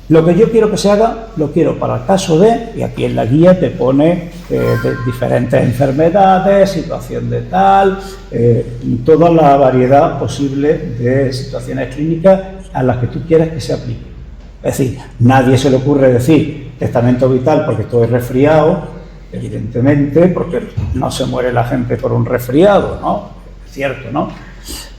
lo que yo quiero que se haga, lo quiero para el caso de, y aquí en la guía te pone de diferentes enfermedades, situación de tal, toda la variedad posible de situaciones clínicas a las que tú quieres que se aplique. Es decir, nadie se le ocurre decir testamento vital porque estoy resfriado, evidentemente, porque no se muere la gente por un resfriado, ¿no? Es cierto, ¿no?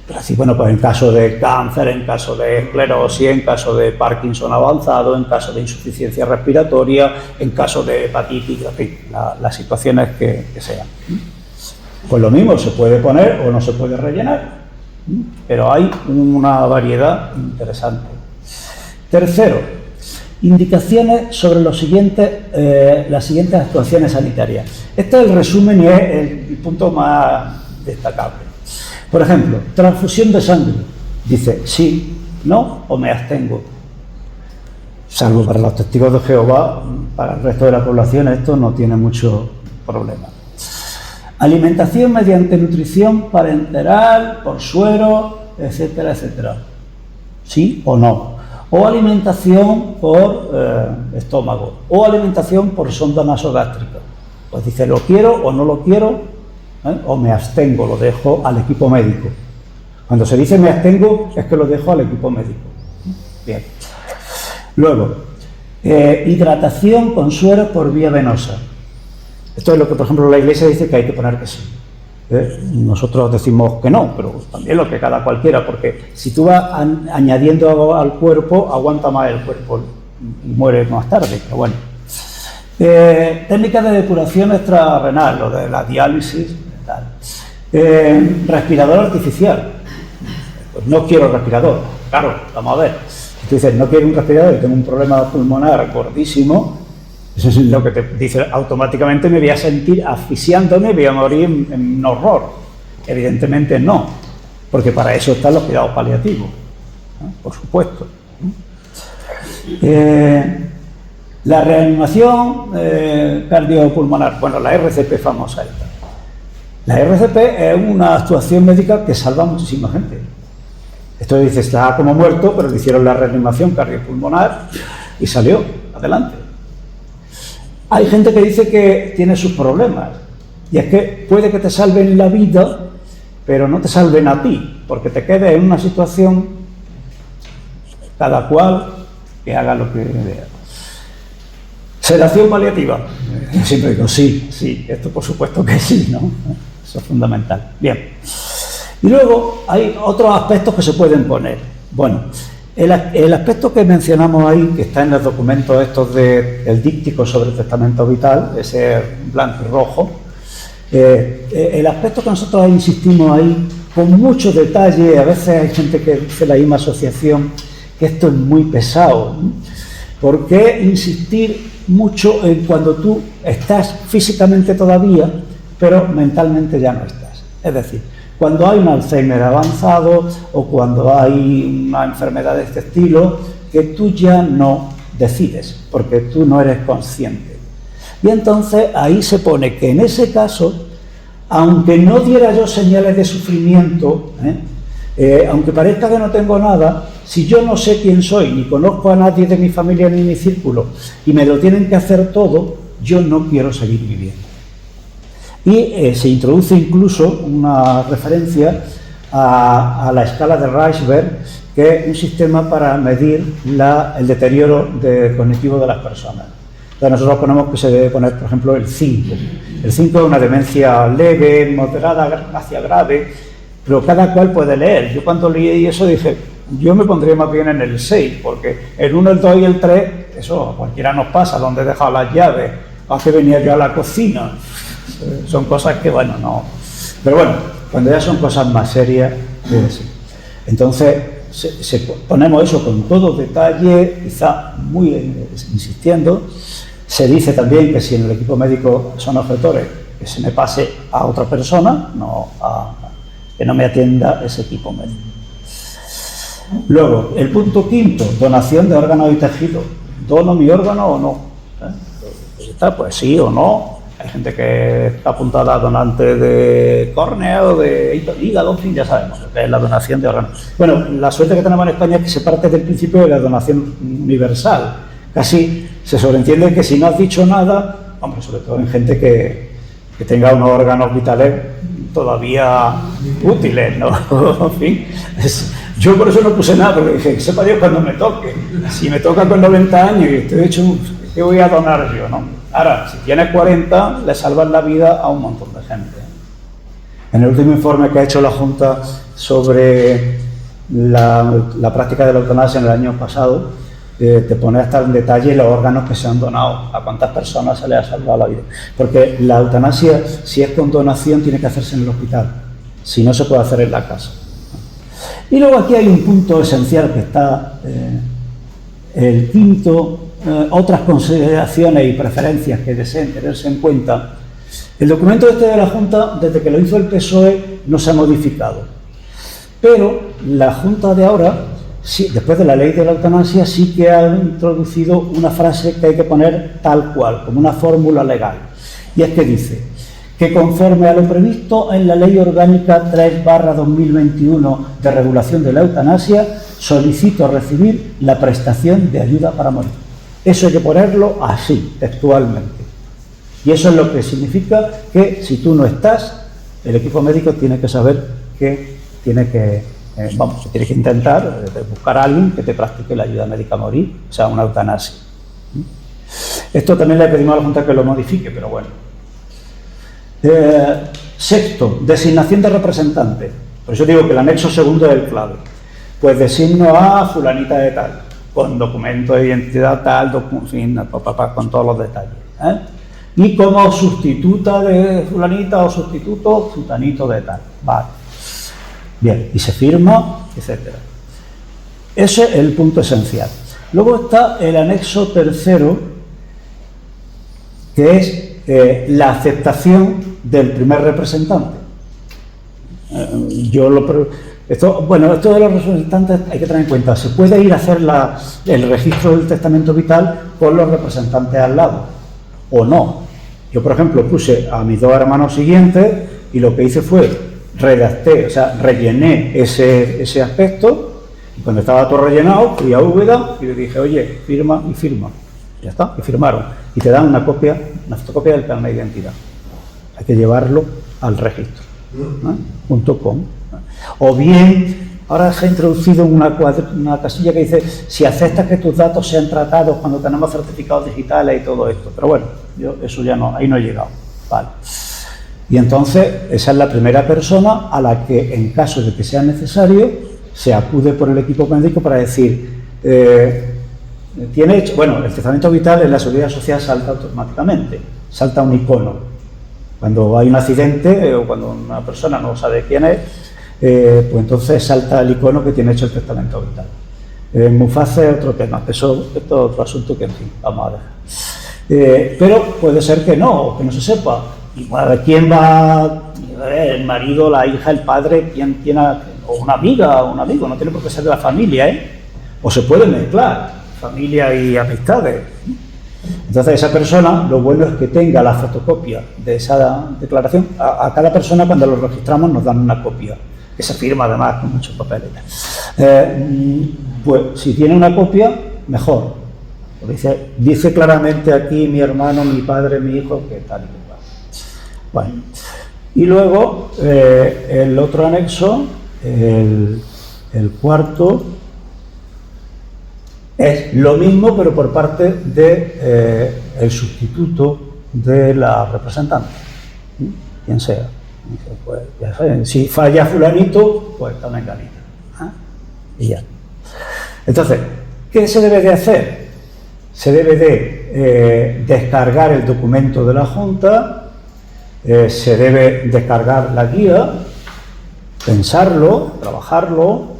Pero así, bueno, pues en caso de cáncer, en caso de esclerosis, en caso de Parkinson avanzado, en caso de insuficiencia respiratoria, en caso de hepatitis, en fin, las situaciones que sean. Pues lo mismo, se puede poner o no se puede rellenar, pero hay una variedad interesante. Tercero, indicaciones sobre las siguientes actuaciones sanitarias. Este es el resumen y es el punto más destacable. Por ejemplo, transfusión de sangre. Dice sí, no o me abstengo. Salvo para los testigos de Jehová, para el resto de la población esto no tiene mucho problema. Alimentación mediante nutrición parenteral, por suero, etcétera, etcétera. ¿Sí o no? O alimentación por estómago, o alimentación por sonda nasogástrica. Pues dice, ¿lo quiero o no lo quiero? O me abstengo, lo dejo al equipo médico. Cuando se dice me abstengo, es que lo dejo al equipo médico. Bien. Luego, hidratación con suero por vía venosa. Esto es lo que, por ejemplo, la Iglesia dice que hay que poner que sí. Nosotros decimos que no, pero también lo que cada cualquiera, porque si tú vas añadiendo algo al cuerpo, aguanta más el cuerpo y muere más tarde, pero bueno. Técnicas de depuración extrarrenal, lo de la diálisis, tal. Respirador artificial. Pues no quiero respirador, claro, vamos a ver. Si tú dices, no quiero un respirador y tengo un problema pulmonar gordísimo, eso es lo que te dice, automáticamente me voy a sentir asfixiándome, voy a morir en horror. Evidentemente no, porque para eso están los cuidados paliativos, ¿no? Por supuesto. La reanimación cardiopulmonar, bueno, la RCP famosa esta. La RCP es una actuación médica que salva a muchísima gente. Esto dice, está como muerto, pero le hicieron la reanimación cardiopulmonar y salió adelante. Hay gente que dice que tiene sus problemas, y es que puede que te salven la vida, pero no te salven a ti, porque te quedes en una situación, cada cual que haga lo que vea. Sedación paliativa. Yo siempre digo, sí, esto por supuesto que sí, ¿no? Eso es fundamental. Bien. Y luego hay otros aspectos que se pueden poner. Bueno, el aspecto que mencionamos ahí, que está en los documentos estos del díptico sobre el testamento vital, ese blanco y rojo, El aspecto que nosotros insistimos ahí, con mucho detalle, a veces hay gente que dice la misma asociación, que esto es muy pesado, ¿no? ¿Por qué insistir mucho en cuando tú estás físicamente todavía, pero mentalmente ya no estás? Es decir, cuando hay un Alzheimer avanzado o cuando hay una enfermedad de este estilo, que tú ya no decides, porque tú no eres consciente. Y entonces ahí se pone que en ese caso, aunque no diera yo señales de sufrimiento, aunque parezca que no tengo nada, si yo no sé quién soy, ni conozco a nadie de mi familia ni mi círculo, y me lo tienen que hacer todo, yo no quiero seguir viviendo. Y se introduce incluso una referencia a la escala de Reichberg, que es un sistema para medir el deterioro cognitivo de las personas. Entonces nosotros ponemos que se debe poner, por ejemplo, el 5. El 5 es una demencia leve, moderada, hacia grave, pero cada cual puede leer. Yo cuando leí eso dije, yo me pondría más bien en el 6, porque el 1, el 2 y el 3, eso a cualquiera nos pasa, donde he dejado las llaves, a que venía yo a la cocina. Son cosas que, bueno, no. Pero bueno, cuando ya son cosas más serias, sí. Entonces, ponemos eso con todo detalle, quizá muy insistiendo. Se dice también que si en el equipo médico son objetores, que se me pase a otra persona, que no me atienda ese equipo médico. Luego, el punto 5, donación de órganos y tejidos. ¿Dono mi órgano o no? Pues sí o no. Hay gente que está apuntada a donante de córnea o de hígado, en fin, ya sabemos lo que es la donación de órganos. Bueno, la suerte que tenemos en España es que se parte del principio de la donación universal. Casi se sobreentiende que si no has dicho nada, hombre, sobre todo en gente que tenga unos órganos vitales todavía útiles, ¿no? En fin, yo por eso no puse nada, porque dije, sepa Dios cuando me toque. Si me toca con 90 años y estoy hecho, ¿qué voy a donar yo, no? Ahora, si tienes 40, le salvas la vida a un montón de gente. En el último informe que ha hecho la Junta sobre la práctica de la eutanasia en el año pasado, te pone hasta en detalle los órganos que se han donado, a cuántas personas se les ha salvado la vida. Porque la eutanasia, si es con donación, tiene que hacerse en el hospital. Si no, se puede hacer en la casa. Y luego aquí hay un punto esencial que está el quinto, otras consideraciones y preferencias que deseen tenerse en cuenta. El documento de la Junta, desde que lo hizo el PSOE, no se ha modificado. Pero la Junta de ahora, sí, después de la ley de la eutanasia, sí que ha introducido una frase que hay que poner tal cual, como una fórmula legal. Y es que dice que conforme a lo previsto en la Ley Orgánica 3/2021 de regulación de la eutanasia, solicito recibir la prestación de ayuda para morir. Eso hay que ponerlo así, textualmente. Y eso es lo que significa que si tú no estás, el equipo médico tiene que saber que tiene que intentar buscar a alguien que te practique la ayuda médica a morir, o sea, una eutanasia. Esto también le pedimos a la Junta que lo modifique, pero bueno. Sexto, designación de representante. Por eso digo que el anexo segundo es el clave. Pues designo a fulanita de tal, con documento de identidad tal, con todos los detalles. Y como sustituta de fulanita o sustituto, fulanito de tal. Vale. Bien, y se firma, etc. Ese es el punto esencial. Luego está el anexo tercero, que es la aceptación del primer representante. Esto de los representantes hay que tener en cuenta. Se puede ir a hacer el registro del testamento vital con los representantes al lado, o no. Yo, por ejemplo, puse a mis 2 hermanos siguientes y lo que hice fue rellené ese aspecto, y cuando estaba todo rellenado, fui a Úbeda y le dije, oye, firma y firma. Ya está, y firmaron. Y te dan una fotocopia del carnet de identidad. Hay que llevarlo al registro, .com. O bien, ahora se ha introducido una casilla que dice, si aceptas que tus datos sean tratados cuando tenemos certificados digitales y todo esto. Pero bueno, yo eso ya no, ahí no he llegado. Vale. Y entonces, esa es la primera persona a la que, en caso de que sea necesario, se acude por el equipo médico para decir, el testamento vital en la Seguridad Social salta automáticamente, salta un icono. Cuando hay un accidente o cuando una persona no sabe quién es, pues entonces salta el icono que tiene hecho el testamento vital. Mufasa es otro tema, esto es otro asunto que, en fin, vamos a dejar. Pero puede ser que no sepa. Y bueno, ¿quién va? El marido, la hija, el padre, quién tiene, o una amiga o un amigo, no tiene por qué ser de la familia, o se puede mezclar familia y amistades. Entonces esa persona, lo bueno es que tenga la fotocopia de esa declaración. A cada persona, cuando lo registramos, nos dan una copia, que se firma además con muchos papeles. Pues si tiene una copia, mejor. Dice claramente aquí mi hermano, mi padre, mi hijo, que tal y cual. Bueno, y luego el otro anexo, el cuarto, es lo mismo, pero por parte de el sustituto de la representante, quien sea. Pues, ya saben, si falla fulanito, pues está menganita. Y ya. Entonces, ¿qué se debe de hacer? Se debe de descargar el documento de la Junta, se debe descargar la guía, pensarlo, trabajarlo,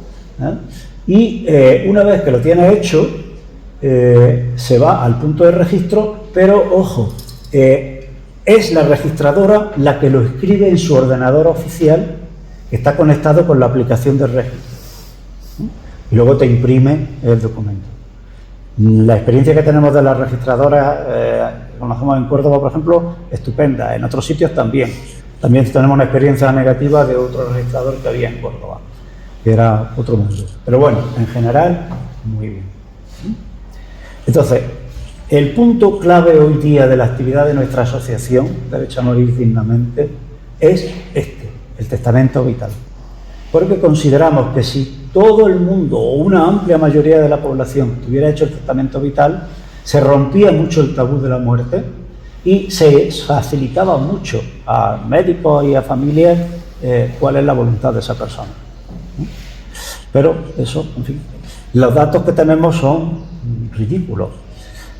y una vez que lo tiene hecho, se va al punto de registro, pero ojo, es la registradora la que lo escribe en su ordenador oficial, que está conectado con la aplicación de registro, y luego te imprime el documento. La experiencia que tenemos de las registradoras, que conocemos en Córdoba, por ejemplo, estupenda. En otros sitios también. También tenemos una experiencia negativa de otro registrador que había en Córdoba, que era otro mundo. Pero bueno, en general, muy bien. Entonces, el punto clave hoy día de la actividad de nuestra asociación, Derecho a Morir Dignamente, es el testamento vital. Porque consideramos que si todo el mundo o una amplia mayoría de la población tuviera hecho el testamento vital, se rompía mucho el tabú de la muerte y se facilitaba mucho a médicos y a familias cuál es la voluntad de esa persona. Pero eso, en fin, los datos que tenemos son ridículos.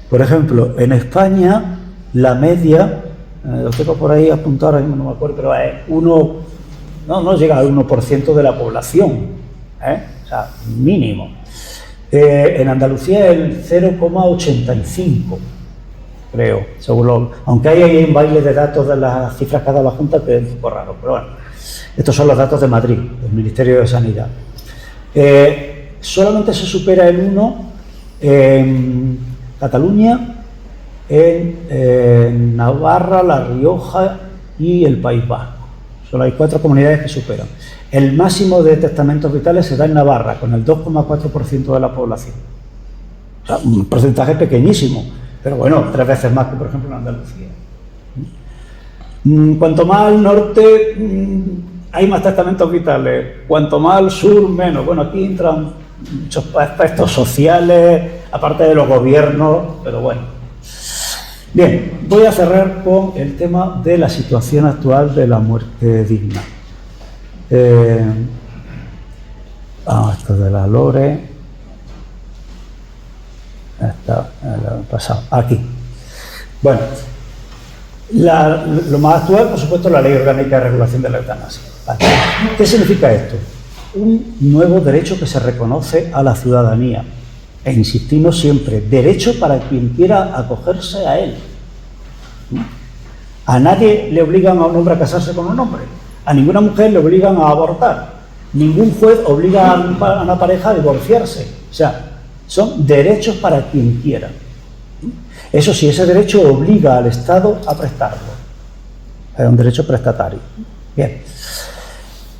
Por ejemplo, en España la media, lo tengo por ahí apuntado, ahora mismo no me acuerdo, pero es no llega al 1% de la población. O sea, mínimo. En Andalucía el 0,85, creo, según aunque hay ahí un baile de datos de las cifras que ha dado la Junta, que es un poco raro, pero bueno, estos son los datos de Madrid, del Ministerio de Sanidad. Solamente se supera el 1 en Cataluña, en Navarra, La Rioja y el País Vasco. Solo hay 4 comunidades que superan. El máximo de testamentos vitales se da en Navarra, con el 2,4% de la población. O sea, un porcentaje pequeñísimo, pero bueno, 3 veces más que, por ejemplo, en Andalucía. Cuanto más al norte hay más testamentos vitales, cuanto más al sur, menos. Bueno, aquí entran muchos aspectos sociales, aparte de los gobiernos, pero bueno. Bien, voy a cerrar con el tema de la situación actual de la muerte digna. Esto de la LORE, está pasado, aquí. Bueno, lo más actual, por supuesto, la Ley Orgánica de Regulación de la Eutanasia. ¿Qué significa esto? Un nuevo derecho que se reconoce a la ciudadanía. E insistimos siempre, derecho para quien quiera acogerse a él. A nadie le obligan a un hombre a casarse con un hombre. A ninguna mujer le obligan a abortar. Ningún juez obliga a una pareja a divorciarse. O sea, son derechos para quien quiera. Eso sí, ese derecho obliga al Estado a prestarlo. Es un derecho prestatario. Bien.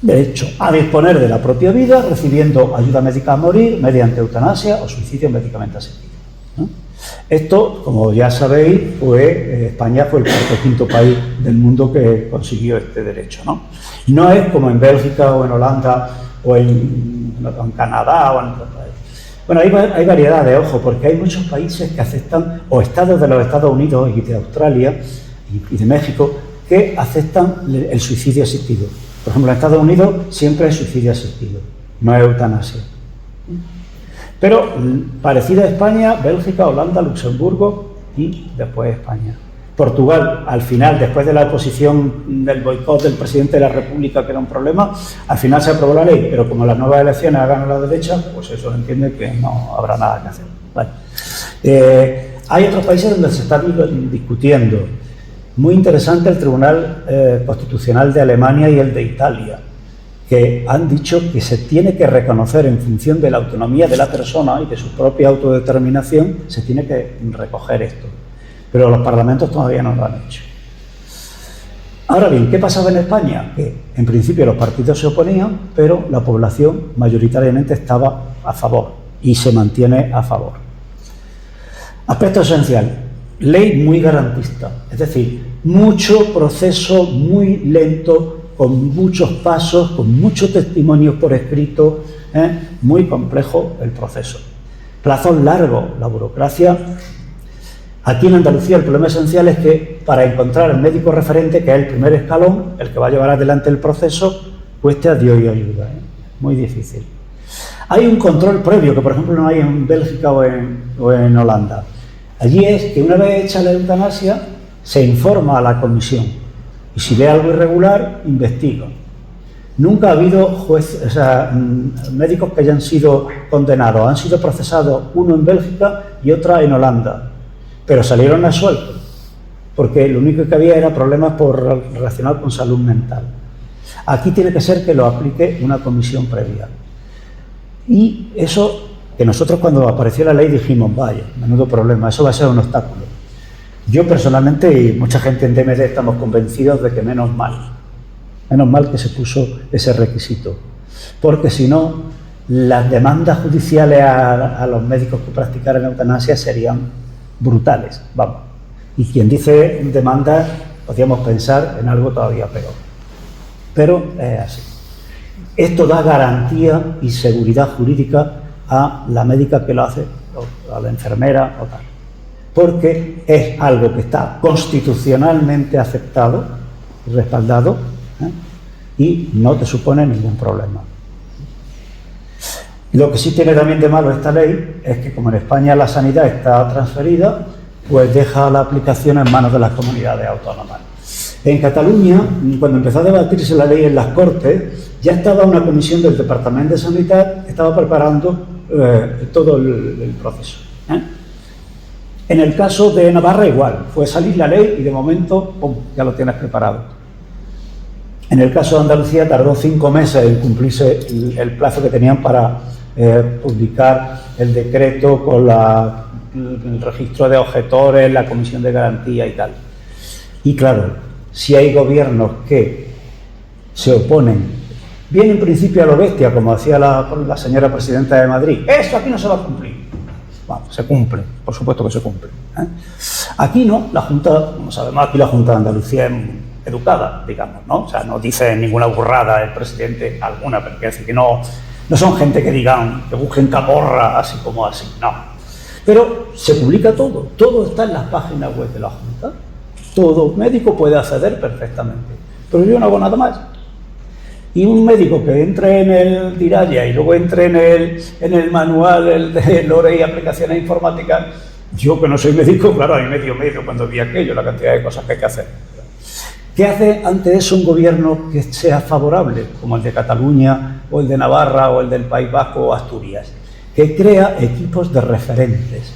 Derecho a disponer de la propia vida, recibiendo ayuda médica a morir mediante eutanasia o suicidio médicamente asistido. Esto, como ya sabéis, España fue el 4º país del mundo que consiguió este derecho, ¿no? No es como en Bélgica o en Holanda o en Canadá o en otros países. Bueno, hay variedades, ojo, porque hay muchos países que aceptan, o estados de los Estados Unidos y de Australia y de México, que aceptan el suicidio asistido. Por ejemplo, en Estados Unidos siempre es suicidio asistido, no es eutanasia. Pero parecida a España, Bélgica, Holanda, Luxemburgo y después España. Portugal, al final, después de la oposición del boicot del presidente de la República, que era un problema, al final se aprobó la ley, pero como las nuevas elecciones ha ganado la derecha, pues eso entiende que no habrá nada que hacer. Vale. Hay otros países donde se está discutiendo. Muy interesante el Tribunal Constitucional de Alemania y el de Italia, que han dicho que se tiene que reconocer en función de la autonomía de la persona y de su propia autodeterminación, se tiene que recoger esto. Pero los parlamentos todavía no lo han hecho. Ahora bien, ¿qué pasaba en España? Que en principio los partidos se oponían, pero la población mayoritariamente estaba a favor y se mantiene a favor. Aspecto esencial, ley muy garantista, es decir, mucho proceso muy lento, con muchos pasos, con muchos testimonios por escrito, muy complejo el proceso. Plazos largos, la burocracia. Aquí en Andalucía el problema esencial es que para encontrar el médico referente, que es el primer escalón, el que va a llevar adelante el proceso, cueste a Dios y ayuda. Muy difícil. Hay un control previo, que por ejemplo no hay en Bélgica o en Holanda. Allí es que una vez hecha la eutanasia, se informa a la comisión. Y si ve algo irregular, investiga. Nunca ha habido médicos que hayan sido condenados. Han sido procesados uno en Bélgica y otra en Holanda. Pero salieron absueltos, porque lo único que había era problemas relacionados con salud mental. Aquí tiene que ser que lo aplique una comisión previa. Y eso, que nosotros cuando apareció la ley dijimos, vaya, menudo problema, eso va a ser un obstáculo. Yo personalmente y mucha gente en DMD estamos convencidos de que menos mal que se puso ese requisito, porque si no, las demandas judiciales a los médicos que practicaran eutanasia serían brutales, vamos. Y quien dice demandas, podríamos pensar en algo todavía peor. Pero es así. Esto da garantía y seguridad jurídica a la médica que lo hace, o a la enfermera o tal. Porque es algo que está constitucionalmente aceptado y respaldado, y no te supone ningún problema. Lo que sí tiene también de malo esta ley es que como en España la sanidad está transferida, pues deja la aplicación en manos de las comunidades autónomas. En Cataluña, cuando empezó a debatirse la ley en las Cortes, ya estaba una comisión del Departamento de Sanidad que estaba preparando todo el proceso. En el caso de Navarra igual, fue salir la ley y de momento, ¡pum!, ya lo tienes preparado. En el caso de Andalucía tardó 5 meses en cumplirse el plazo que tenían para publicar el decreto con el registro de objetores, la comisión de garantía y tal. Y claro, si hay gobiernos que se oponen, bien en principio a lo bestia, como decía la señora presidenta de Madrid, eso aquí no se va a cumplir. Bueno, se cumple, por supuesto que se cumple. Aquí no, la Junta, como sabemos, aquí la Junta de Andalucía es educada, digamos, ¿no? O sea, no dice ninguna burrada el presidente, alguna, pero quiere decir que no son gente que digan, que busquen camorra así como así, no. Pero se publica todo está en las páginas web de la Junta, todo médico puede acceder perfectamente, pero yo no hago nada más. Y un médico que entre en el Diraya y luego entre en el manual el de Lore y aplicaciones informáticas, yo que no soy médico, claro, a mí me dio miedo cuando vi aquello, la cantidad de cosas que hay que hacer. ¿Qué hace ante eso un gobierno que sea favorable, como el de Cataluña, o el de Navarra, o el del País Vasco, o Asturias? Que crea equipos de referentes,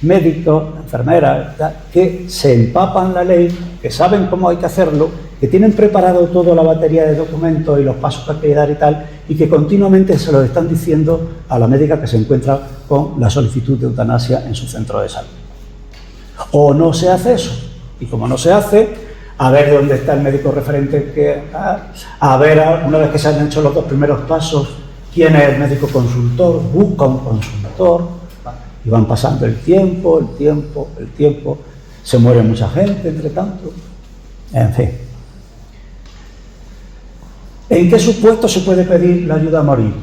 médicos, enfermeras, que se empapan la ley, que saben cómo hay que hacerlo, que tienen preparado toda la batería de documentos y los pasos que hay que dar y tal, y que continuamente se lo están diciendo a la médica que se encuentra con la solicitud de eutanasia en su centro de salud. O no se hace eso, y como no se hace, a ver dónde está el médico referente, a ver, una vez que se han hecho los 2 primeros pasos, quién es el médico consultor, busca un consultor, y van pasando el tiempo, se muere mucha gente entre tanto, en fin. ¿En qué supuesto se puede pedir la ayuda a morir?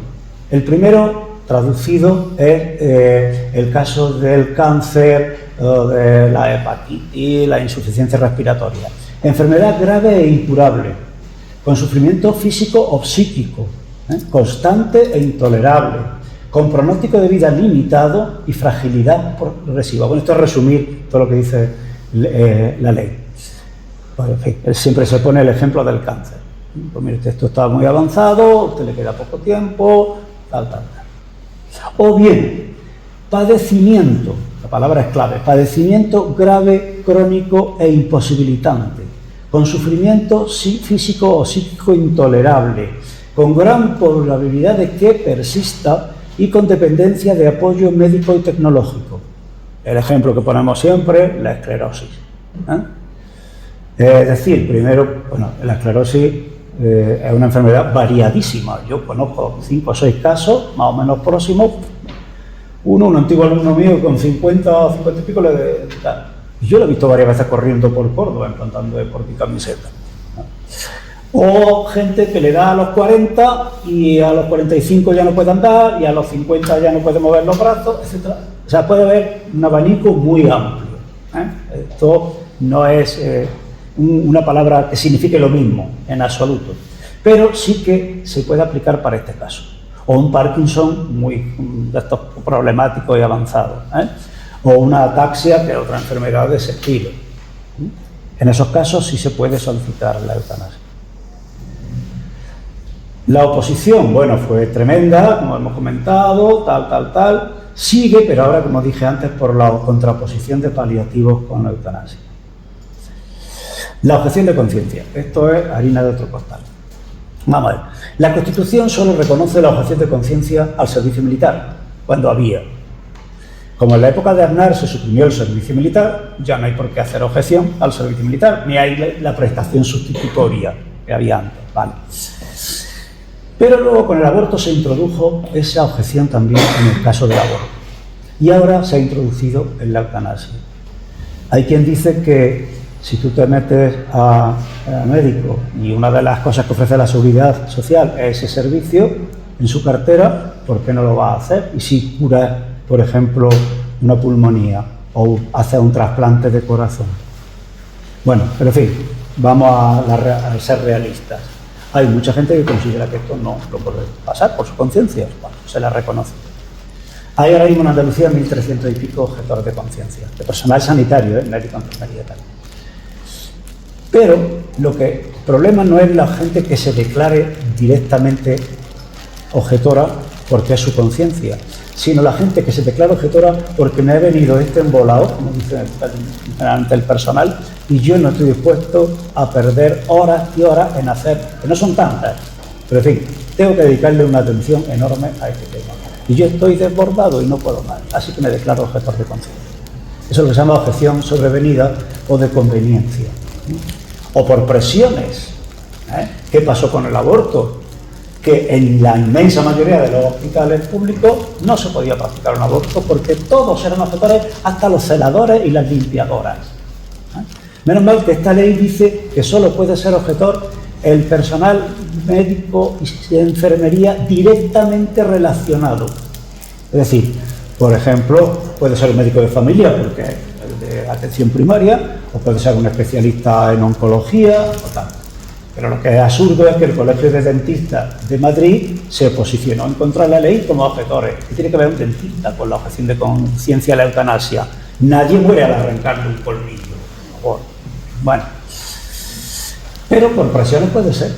El primero, traducido, es el caso del cáncer, de la hepatitis, la insuficiencia respiratoria. Enfermedad grave e incurable, con sufrimiento físico o psíquico, constante e intolerable, con pronóstico de vida limitado y fragilidad progresiva. Bueno, esto es resumir todo lo que dice la ley. Pues, en fin, siempre se pone el ejemplo del cáncer. Pues mire, esto está muy avanzado, a usted le queda poco tiempo, tal. O bien, padecimiento, la palabra es clave, padecimiento grave, crónico e imposibilitante, con sufrimiento físico o psíquico intolerable, con gran probabilidad de que persista y con dependencia de apoyo médico y tecnológico. El ejemplo que ponemos siempre, la esclerosis. Es decir, primero, bueno, la esclerosis es una enfermedad variadísima. Yo conozco 5 o 6 casos, más o menos próximos. Un antiguo alumno mío con 50 o 50 y pico le da. Yo lo he visto varias veces corriendo por Córdoba, implantando deporte y camiseta. O gente que le da a los 40 y a los 45 ya no puede andar, y a los 50 ya no puede mover los brazos, etc. O sea, puede haber un abanico muy amplio. Esto no es una palabra que signifique lo mismo en absoluto, pero sí que se puede aplicar para este caso. O un Parkinson muy de estos problemáticos y avanzados, o una ataxia, que es otra enfermedad de ese estilo. En esos casos sí se puede solicitar la eutanasia. La oposición, bueno, fue tremenda, como hemos comentado, tal. Sigue, pero ahora, como dije antes, por la contraposición de paliativos con la eutanasia. La objeción de conciencia. Esto es harina de otro costal. Vamos a ver. La Constitución solo reconoce la objeción de conciencia al servicio militar, cuando había. Como en la época de Aznar se suprimió el servicio militar, ya no hay por qué hacer objeción al servicio militar, ni hay la prestación sustitutoria que había antes. Vale. Pero luego con el aborto se introdujo esa objeción también en el caso del aborto. Y ahora se ha introducido en la eutanasia. Hay quien dice que si tú te metes a médico y una de las cosas que ofrece la Seguridad Social es ese servicio en su cartera, ¿por qué no lo va a hacer? Y si curas, por ejemplo, una pulmonía o haces un trasplante de corazón. Bueno, pero en fin, vamos a ser realistas. Hay mucha gente que considera que esto no lo puede pasar por su conciencia, bueno, se la reconoce. Hay ahora mismo en Andalucía 1.300 y pico objetores de conciencia, de personal sanitario, médico, enfermería y tal. Pero el problema no es la gente que se declare directamente objetora porque es su conciencia, sino la gente que se declara objetora porque me ha venido este embolado, como dice ante el personal, y yo no estoy dispuesto a perder horas y horas en hacer, que no son tantas, pero en fin, tengo que dedicarle una atención enorme a este tema. Y yo estoy desbordado y no puedo más, así que me declaro objetor de conciencia. Eso es lo que se llama objeción sobrevenida o de conveniencia. O por presiones. ¿Qué pasó con el aborto? Que en la inmensa mayoría de los hospitales públicos no se podía practicar un aborto porque todos eran objetores, hasta los celadores y las limpiadoras. Menos mal que esta ley dice que solo puede ser objetor el personal médico y de enfermería directamente relacionado. Es decir, por ejemplo, puede ser un médico de familia porque es de atención primaria, o puede ser un especialista en oncología o tal. Pero lo que es absurdo es que el Colegio de Dentistas de Madrid se posicionó en contra de la ley como objetores. ¿Qué tiene que ver un dentista con la objeción de conciencia a la eutanasia? Nadie muere al arrancarle un colmillo. Bueno, pero por presiones puede ser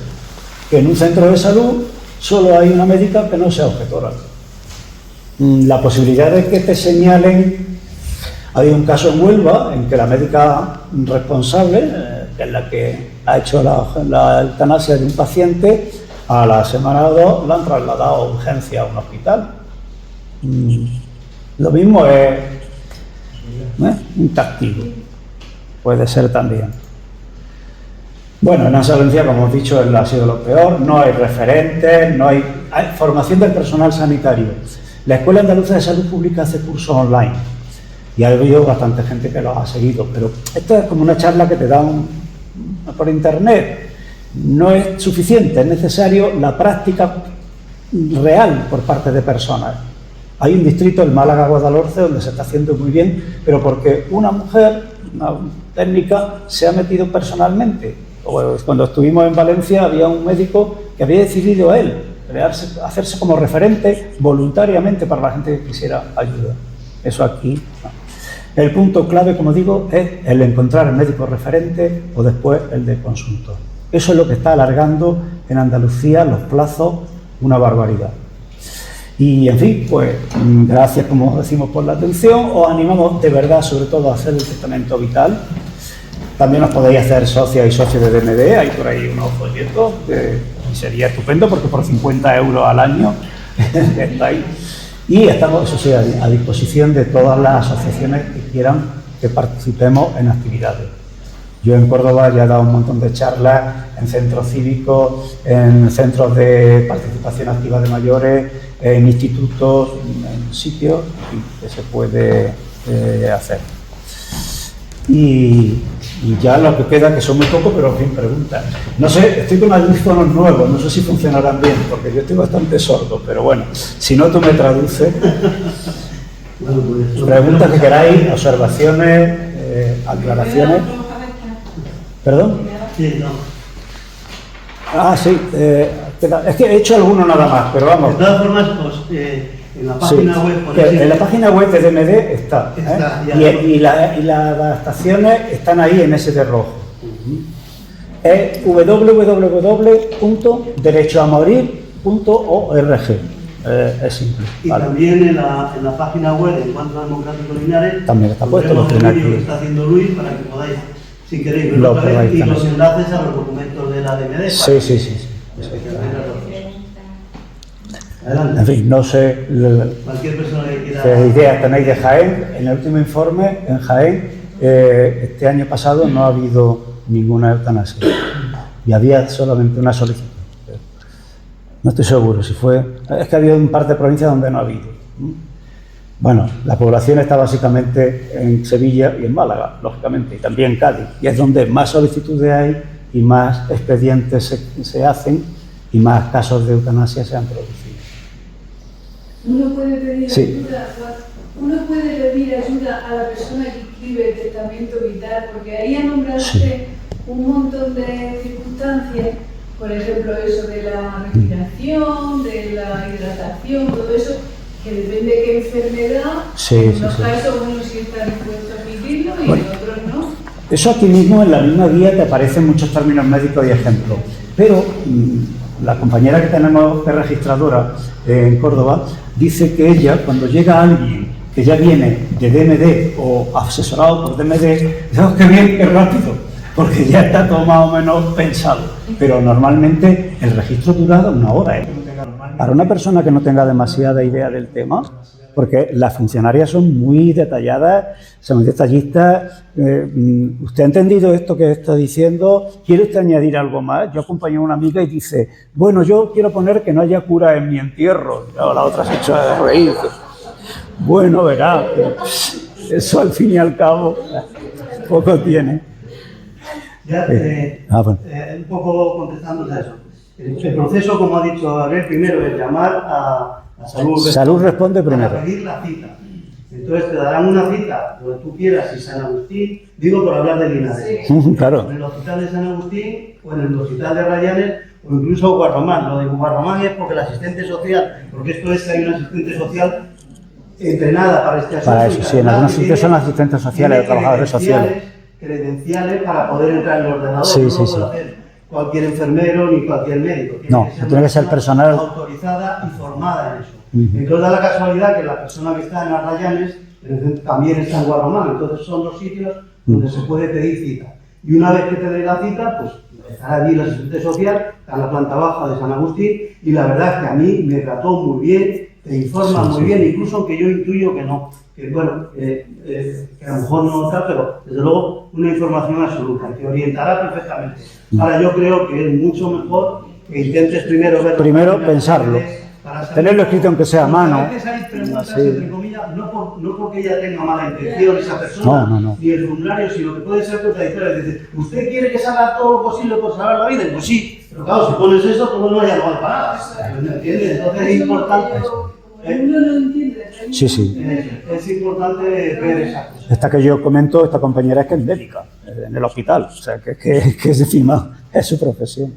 que en un centro de salud solo hay una médica que no sea objetora. La posibilidad de que te señalen, hay un caso en Huelva en que la médica responsable, que es la que ha hecho la eutanasia de un paciente, a la semana 2 la han trasladado a urgencia a un hospital. Lo mismo es un castigo, puede ser también. Bueno, en la Valencia, como hemos dicho, ha sido lo peor, no hay referentes, no hay formación del personal sanitario. La Escuela Andaluza de Salud Pública hace cursos online y ha habido bastante gente que los ha seguido, pero esto es como una charla que te dan por internet. No es suficiente, es necesario la práctica real por parte de personas. Hay un distrito, el Málaga-Guadalhorce, donde se está haciendo muy bien, pero porque una mujer, una técnica, se ha metido personalmente. Cuando estuvimos en Valencia había un médico que había decidido él hacerse como referente voluntariamente para la gente que quisiera ayuda. Eso aquí no. El punto clave, como digo, es el encontrar el médico referente o después el de consultor. Eso es lo que está alargando en Andalucía los plazos una barbaridad. Y, en fin, pues, gracias, como decimos, por la atención. Os animamos de verdad, sobre todo, a hacer el testamento vital. También os podéis hacer socias y socios de DMD, hay por ahí unos folletos, y sería estupendo porque por 50 euros al año estáis. Y estamos, eso sí, a disposición de todas las asociaciones que quieran que participemos en actividades. Yo en Córdoba ya he dado un montón de charlas en centros cívicos, en centros de participación activa de mayores, en institutos, en sitios que se puede hacer. Y ya lo que queda, que son muy pocos, pero en fin, preguntas. No sé, estoy con audífonos nuevos, no sé si funcionarán bien, porque yo estoy bastante sordo, pero bueno, si no, tú me traduces. Preguntas que queráis, observaciones, aclaraciones. ¿Perdón? Sí, no. Ah, sí, es que he hecho alguno nada más, pero vamos. De todas formas, pues, en la página Sí, web... ponéis- en la página web de DMD está, Está, ¿eh? ya. Y las adaptaciones están ahí en ese de rojo. Es www.derechoamorir.org. Es simple. Y ¿vale? también en la página web de Encuentro Democrático Linares También está puesto, pondremos lo tiene el vídeo aquí. que está haciendo Luis para que podáis, si queréis, Lo verlo otra vez, podáis y tener. los enlaces a los documentos de la DMD. Sí, sí, sí. Adelante. En fin, no sé Cualquier persona que quiera... qué ideas tenéis de Jaén. En el último informe, en Jaén, este año pasado no ha habido ninguna eutanasia. Y había solamente una solicitud. No estoy seguro si fue... Es que ha habido un par de provincias donde no ha habido. Bueno, la población está básicamente en Sevilla y en Málaga, lógicamente, y también en Cádiz. Y es donde más solicitudes hay y más expedientes se hacen y más casos de eutanasia se han producido. Uno puede pedir Sí. ayuda, uno puede pedir ayuda a la persona que escribe el testamento vital, porque ahí ha nombrado Sí. usted un montón de circunstancias, por ejemplo, eso de la respiración, de la hidratación, todo eso, que depende de qué enfermedad, Sí, en sí, unos sí. casos uno sí está dispuesto a admitirlo y Bueno. en otros no. Eso aquí mismo, en la misma guía, te aparecen muchos términos médicos y ejemplos. Pero la compañera que tenemos de registradora en Córdoba dice que ella, cuando llega alguien que ya viene de DMD o asesorado por DMD, dice, "Oh, qué bien, qué rápido", porque ya está todo más o menos pensado. Pero normalmente el registro dura una hora. Para una persona que no tenga demasiada idea del tema, porque las funcionarias son muy detalladas, son muy detallistas. ¿Usted ha entendido esto que está diciendo? ¿Quiere usted añadir algo más? Yo acompañé a una amiga y dice, bueno, yo quiero poner que no haya cura en mi entierro. Y la otra se echó a reír. Bueno, verá, pero eso al fin y al cabo poco tiene. Ya, Bueno. un poco contestando a eso. El proceso, como ha dicho Gabriel, primero es llamar a Salud. Salud responde primero. Para pedir la cita. Entonces te darán una cita donde tú quieras, si San Agustín, digo por hablar de Linares. Claro. En el hospital de San Agustín o en el hospital de Rayanes o incluso Guarromán. Lo de Guarromán es porque el asistente social, porque esto es que hay un asistente social entrenada para este asunto. Para eso, sí, en algunos sitios son asistentes sociales, trabajadores sociales. Credenciales para poder entrar en el ordenador. Sí, no sí, lo sí. puede hacer cualquier enfermero ni cualquier médico. No, tiene que ser una personal persona autorizada y formada en eso. Ujú. Entonces da la casualidad que la persona que está en Arrayanes también está en Guarromán. Entonces son dos sitios donde se puede pedir cita. Y una vez que te dé la cita, pues estará allí el asistente social, está en la planta baja de San Agustín, y la verdad es que a mí me trató muy bien, te informa muy bien, incluso aunque yo intuyo que no, que bueno, que a lo mejor no está, pero desde luego una información absoluta, que orientará perfectamente. Ahora yo creo que es mucho mejor que intentes primero ver... Primero pensarlo, tenerlo escrito aunque sea a mano. A veces hay preguntas, Así. entre comillas, no porque ella tenga mala intención esa persona, No. ni el formulario, sino que puede ser contradictorio. Es decir, ¿usted quiere que se haga todo lo posible por salvar la vida? Pues sí, pero claro, si pones eso, pues no ya no vale para nada. ¿Me entiendes? Entonces es importante... Uno no entiende. Sí. Es importante ver esas cosas. Esta que yo comento, esta compañera es que es médica, en el hospital, o sea, que es encima, es su profesión.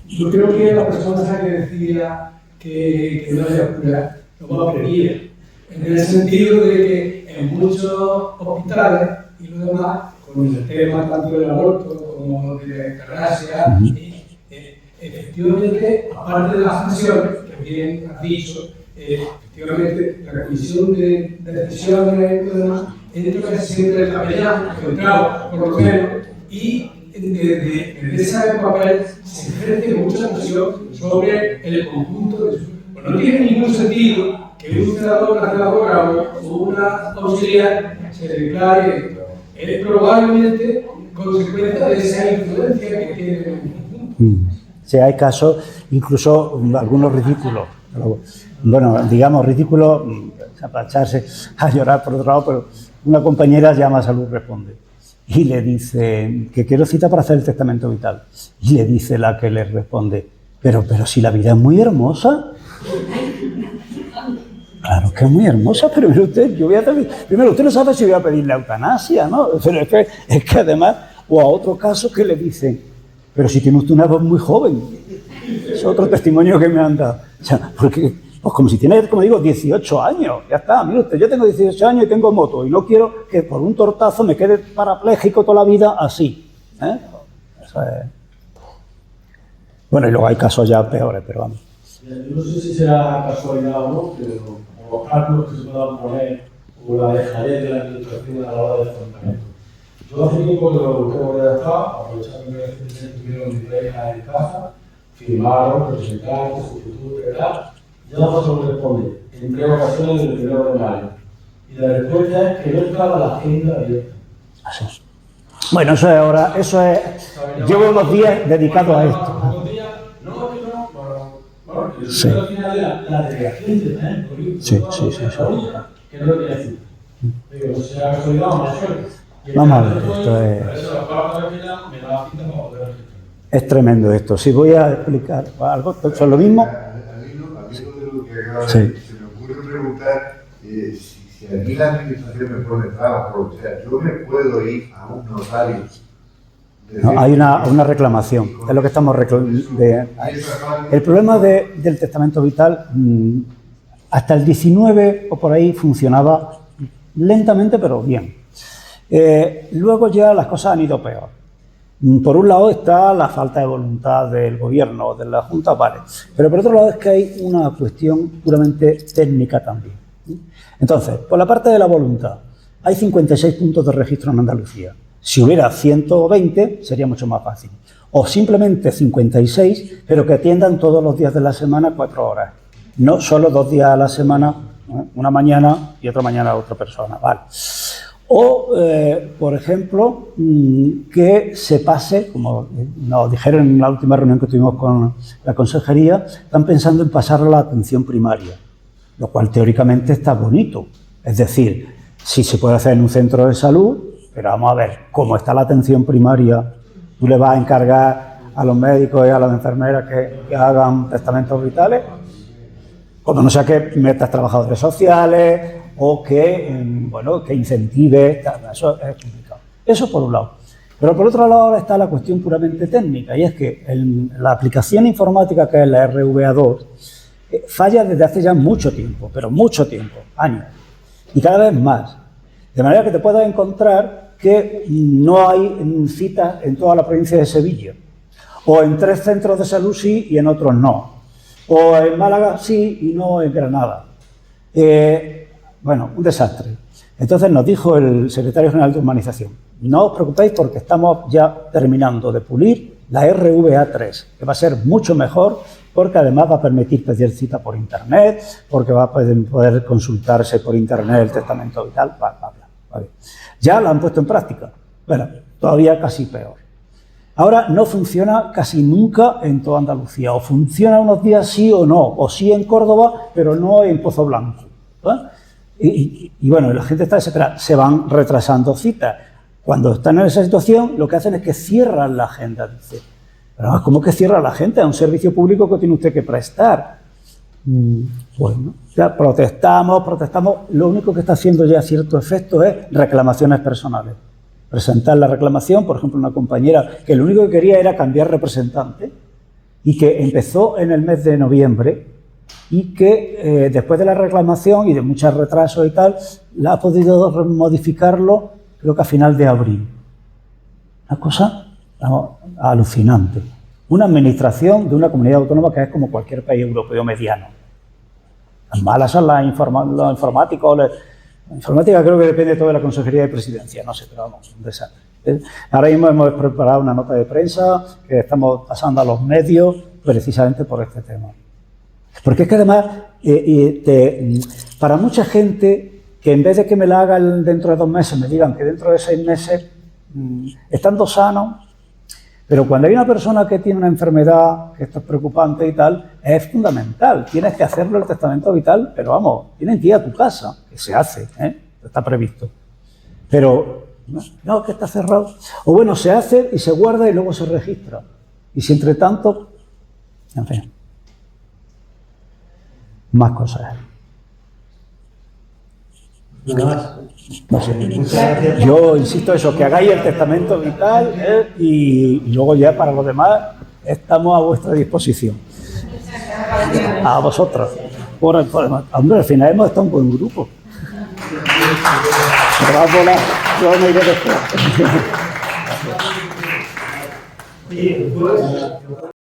Yo creo que la persona esa que decía que no haya cura, lo va a pedir. en el sentido de que en muchos hospitales y lo demás, con el tema tanto del aborto como de la eutanasia, efectivamente, aparte de las sanciones, que bien has dicho, efectivamente, la comisión de decisiones y lo demás, entra casi siempre el capellán, entrado por lo menos, y desde ese papel se ejerce mucha presión sobre el conjunto de su... Pues no tiene ningún sentido que un celador, una celadora o una auxiliar se declare. Es probablemente consecuencia de esa influencia que tiene en el conjunto. Sí, hay casos, incluso algunos ridículos. Bueno, digamos ridículos, para echarse a llorar por otro lado, pero una compañera llama a Salud Responde y le dice que quiero cita para hacer el testamento vital. Y le dice la que le responde, pero si la vida es muy hermosa. Claro que es muy hermosa, pero mire usted, yo voy a pedir, primero usted no sabe si voy a pedirle eutanasia, ¿no? Pero es que además, o a otro caso que le dicen, pero si tiene usted una voz muy joven. Es otro testimonio que me han dado. O sea, porque, pues como si tiene, como digo, 18 años, ya está, mire usted, yo tengo 18 años y tengo moto, y no quiero que por un tortazo me quede parapléjico toda la vida así. Eso es. Bueno, y luego hay casos ya peores, pero vamos. Yo no sé si será casualidad o no, pero los cálculos que se puedan poner o la dejadez de la administración a la hora del tratamiento. Yo hace tiempo que lo busqué por redactar, aprovechando que recientemente tuvieron mi pareja en casa, firmaron, representantes, sustitutos y tal, ya no se me responde en 3 ocasiones del 1 de mayo. Y la respuesta es que no estaba la agenda abierta. Así es. Bueno, eso es ahora, eso es. Llevo unos días dedicados a esto. Sí. La delegación de tener Sí. que no lo tiene así. Digo, será casualidad o más suerte. Vamos a ver, esto es tremendo esto. Si voy a explicar algo, ¿es lo mismo? Al hilo de lo que acaba de Sí. decir, se me ocurre preguntar si aquí la administración me pone trabas, o sea, yo me puedo ir a un notario. No, hay una reclamación, es lo que estamos reclamando. El problema del testamento vital, hasta el 19 o por ahí funcionaba lentamente pero bien. Luego ya las cosas han ido peor. Por un lado está la falta de voluntad del gobierno, de la Junta, vale. Pero por otro lado es que hay una cuestión puramente técnica también. Entonces, por la parte de la voluntad, hay 56 puntos de registro en Andalucía. Si hubiera 120 sería mucho más fácil. O simplemente 56, pero que atiendan todos los días de la semana 4 horas. No solo 2 días a la semana, una mañana y otra mañana a otra persona. Vale. O, por ejemplo, que se pase, como nos dijeron en la última reunión que tuvimos con la consejería, están pensando en pasarlo a la atención primaria, lo cual teóricamente está bonito. Es decir, si se puede hacer en un centro de salud, pero vamos a ver, ¿cómo está la atención primaria? ¿Tú le vas a encargar a los médicos y a las enfermeras que hagan testamentos vitales? Cuando no sea que metas trabajadores sociales o que incentive, eso es complicado. Eso por un lado. Pero por otro lado ahora está la cuestión puramente técnica, y es que la aplicación informática que es la RVA2 falla desde hace ya mucho tiempo, pero mucho tiempo, años, y cada vez más. De manera que te puedas encontrar que no hay citas en toda la provincia de Sevilla, o en 3 centros de salud sí y en otros no, o en Málaga sí y no en Granada. Bueno, un desastre. Entonces nos dijo el secretario general de Humanización, no os preocupéis porque estamos ya terminando de pulir la RVA3, que va a ser mucho mejor porque además va a permitir pedir cita por internet, porque va a poder consultarse por internet el testamento vital, bla, bla, bla. Vale. Ya lo han puesto en práctica. Bueno, todavía casi peor. Ahora no funciona casi nunca en toda Andalucía, o funciona unos días sí o no, o sí en Córdoba, pero no en Pozo Blanco. Y bueno, la gente está desesperada, se van retrasando citas. Cuando están en esa situación, lo que hacen es que cierran la agenda. Dice, pero ¿cómo que cierra la agenda? Es un servicio público que tiene usted que prestar. Bueno, ya protestamos. Lo único que está haciendo ya cierto efecto es reclamaciones personales. Presentar la reclamación, por ejemplo, una compañera que lo único que quería era cambiar representante y que empezó en el mes de noviembre y que después de la reclamación y de muchos retrasos y tal, la ha podido modificarlo creo que a final de abril. Una cosa, vamos, alucinante. Una administración de una comunidad autónoma que es como cualquier país europeo mediano. Las malas son los informáticos. La informática creo que depende todo de la Consejería de Presidencia, no sé, pero vamos, un desastre. Ahora mismo hemos preparado una nota de prensa que estamos pasando a los medios precisamente por este tema. Porque es que además, para mucha gente, que en vez de que me la hagan dentro de 2 meses, me digan que dentro de 6 meses, estando sano, pero cuando hay una persona que tiene una enfermedad, que esto es preocupante y tal, es fundamental. Tienes que hacerlo el testamento vital, pero vamos, tienes que ir a tu casa, que se hace, está previsto. Pero no, que está cerrado. O bueno, se hace y se guarda y luego se registra. Y si entre tanto, en fin, más cosas. Nada más. No sé. Muchas gracias. Yo insisto eso, que hagáis el testamento vital y luego ya para lo demás estamos a vuestra disposición. A vosotros. Hombre, al final hemos estado un buen grupo. Yo me iré después.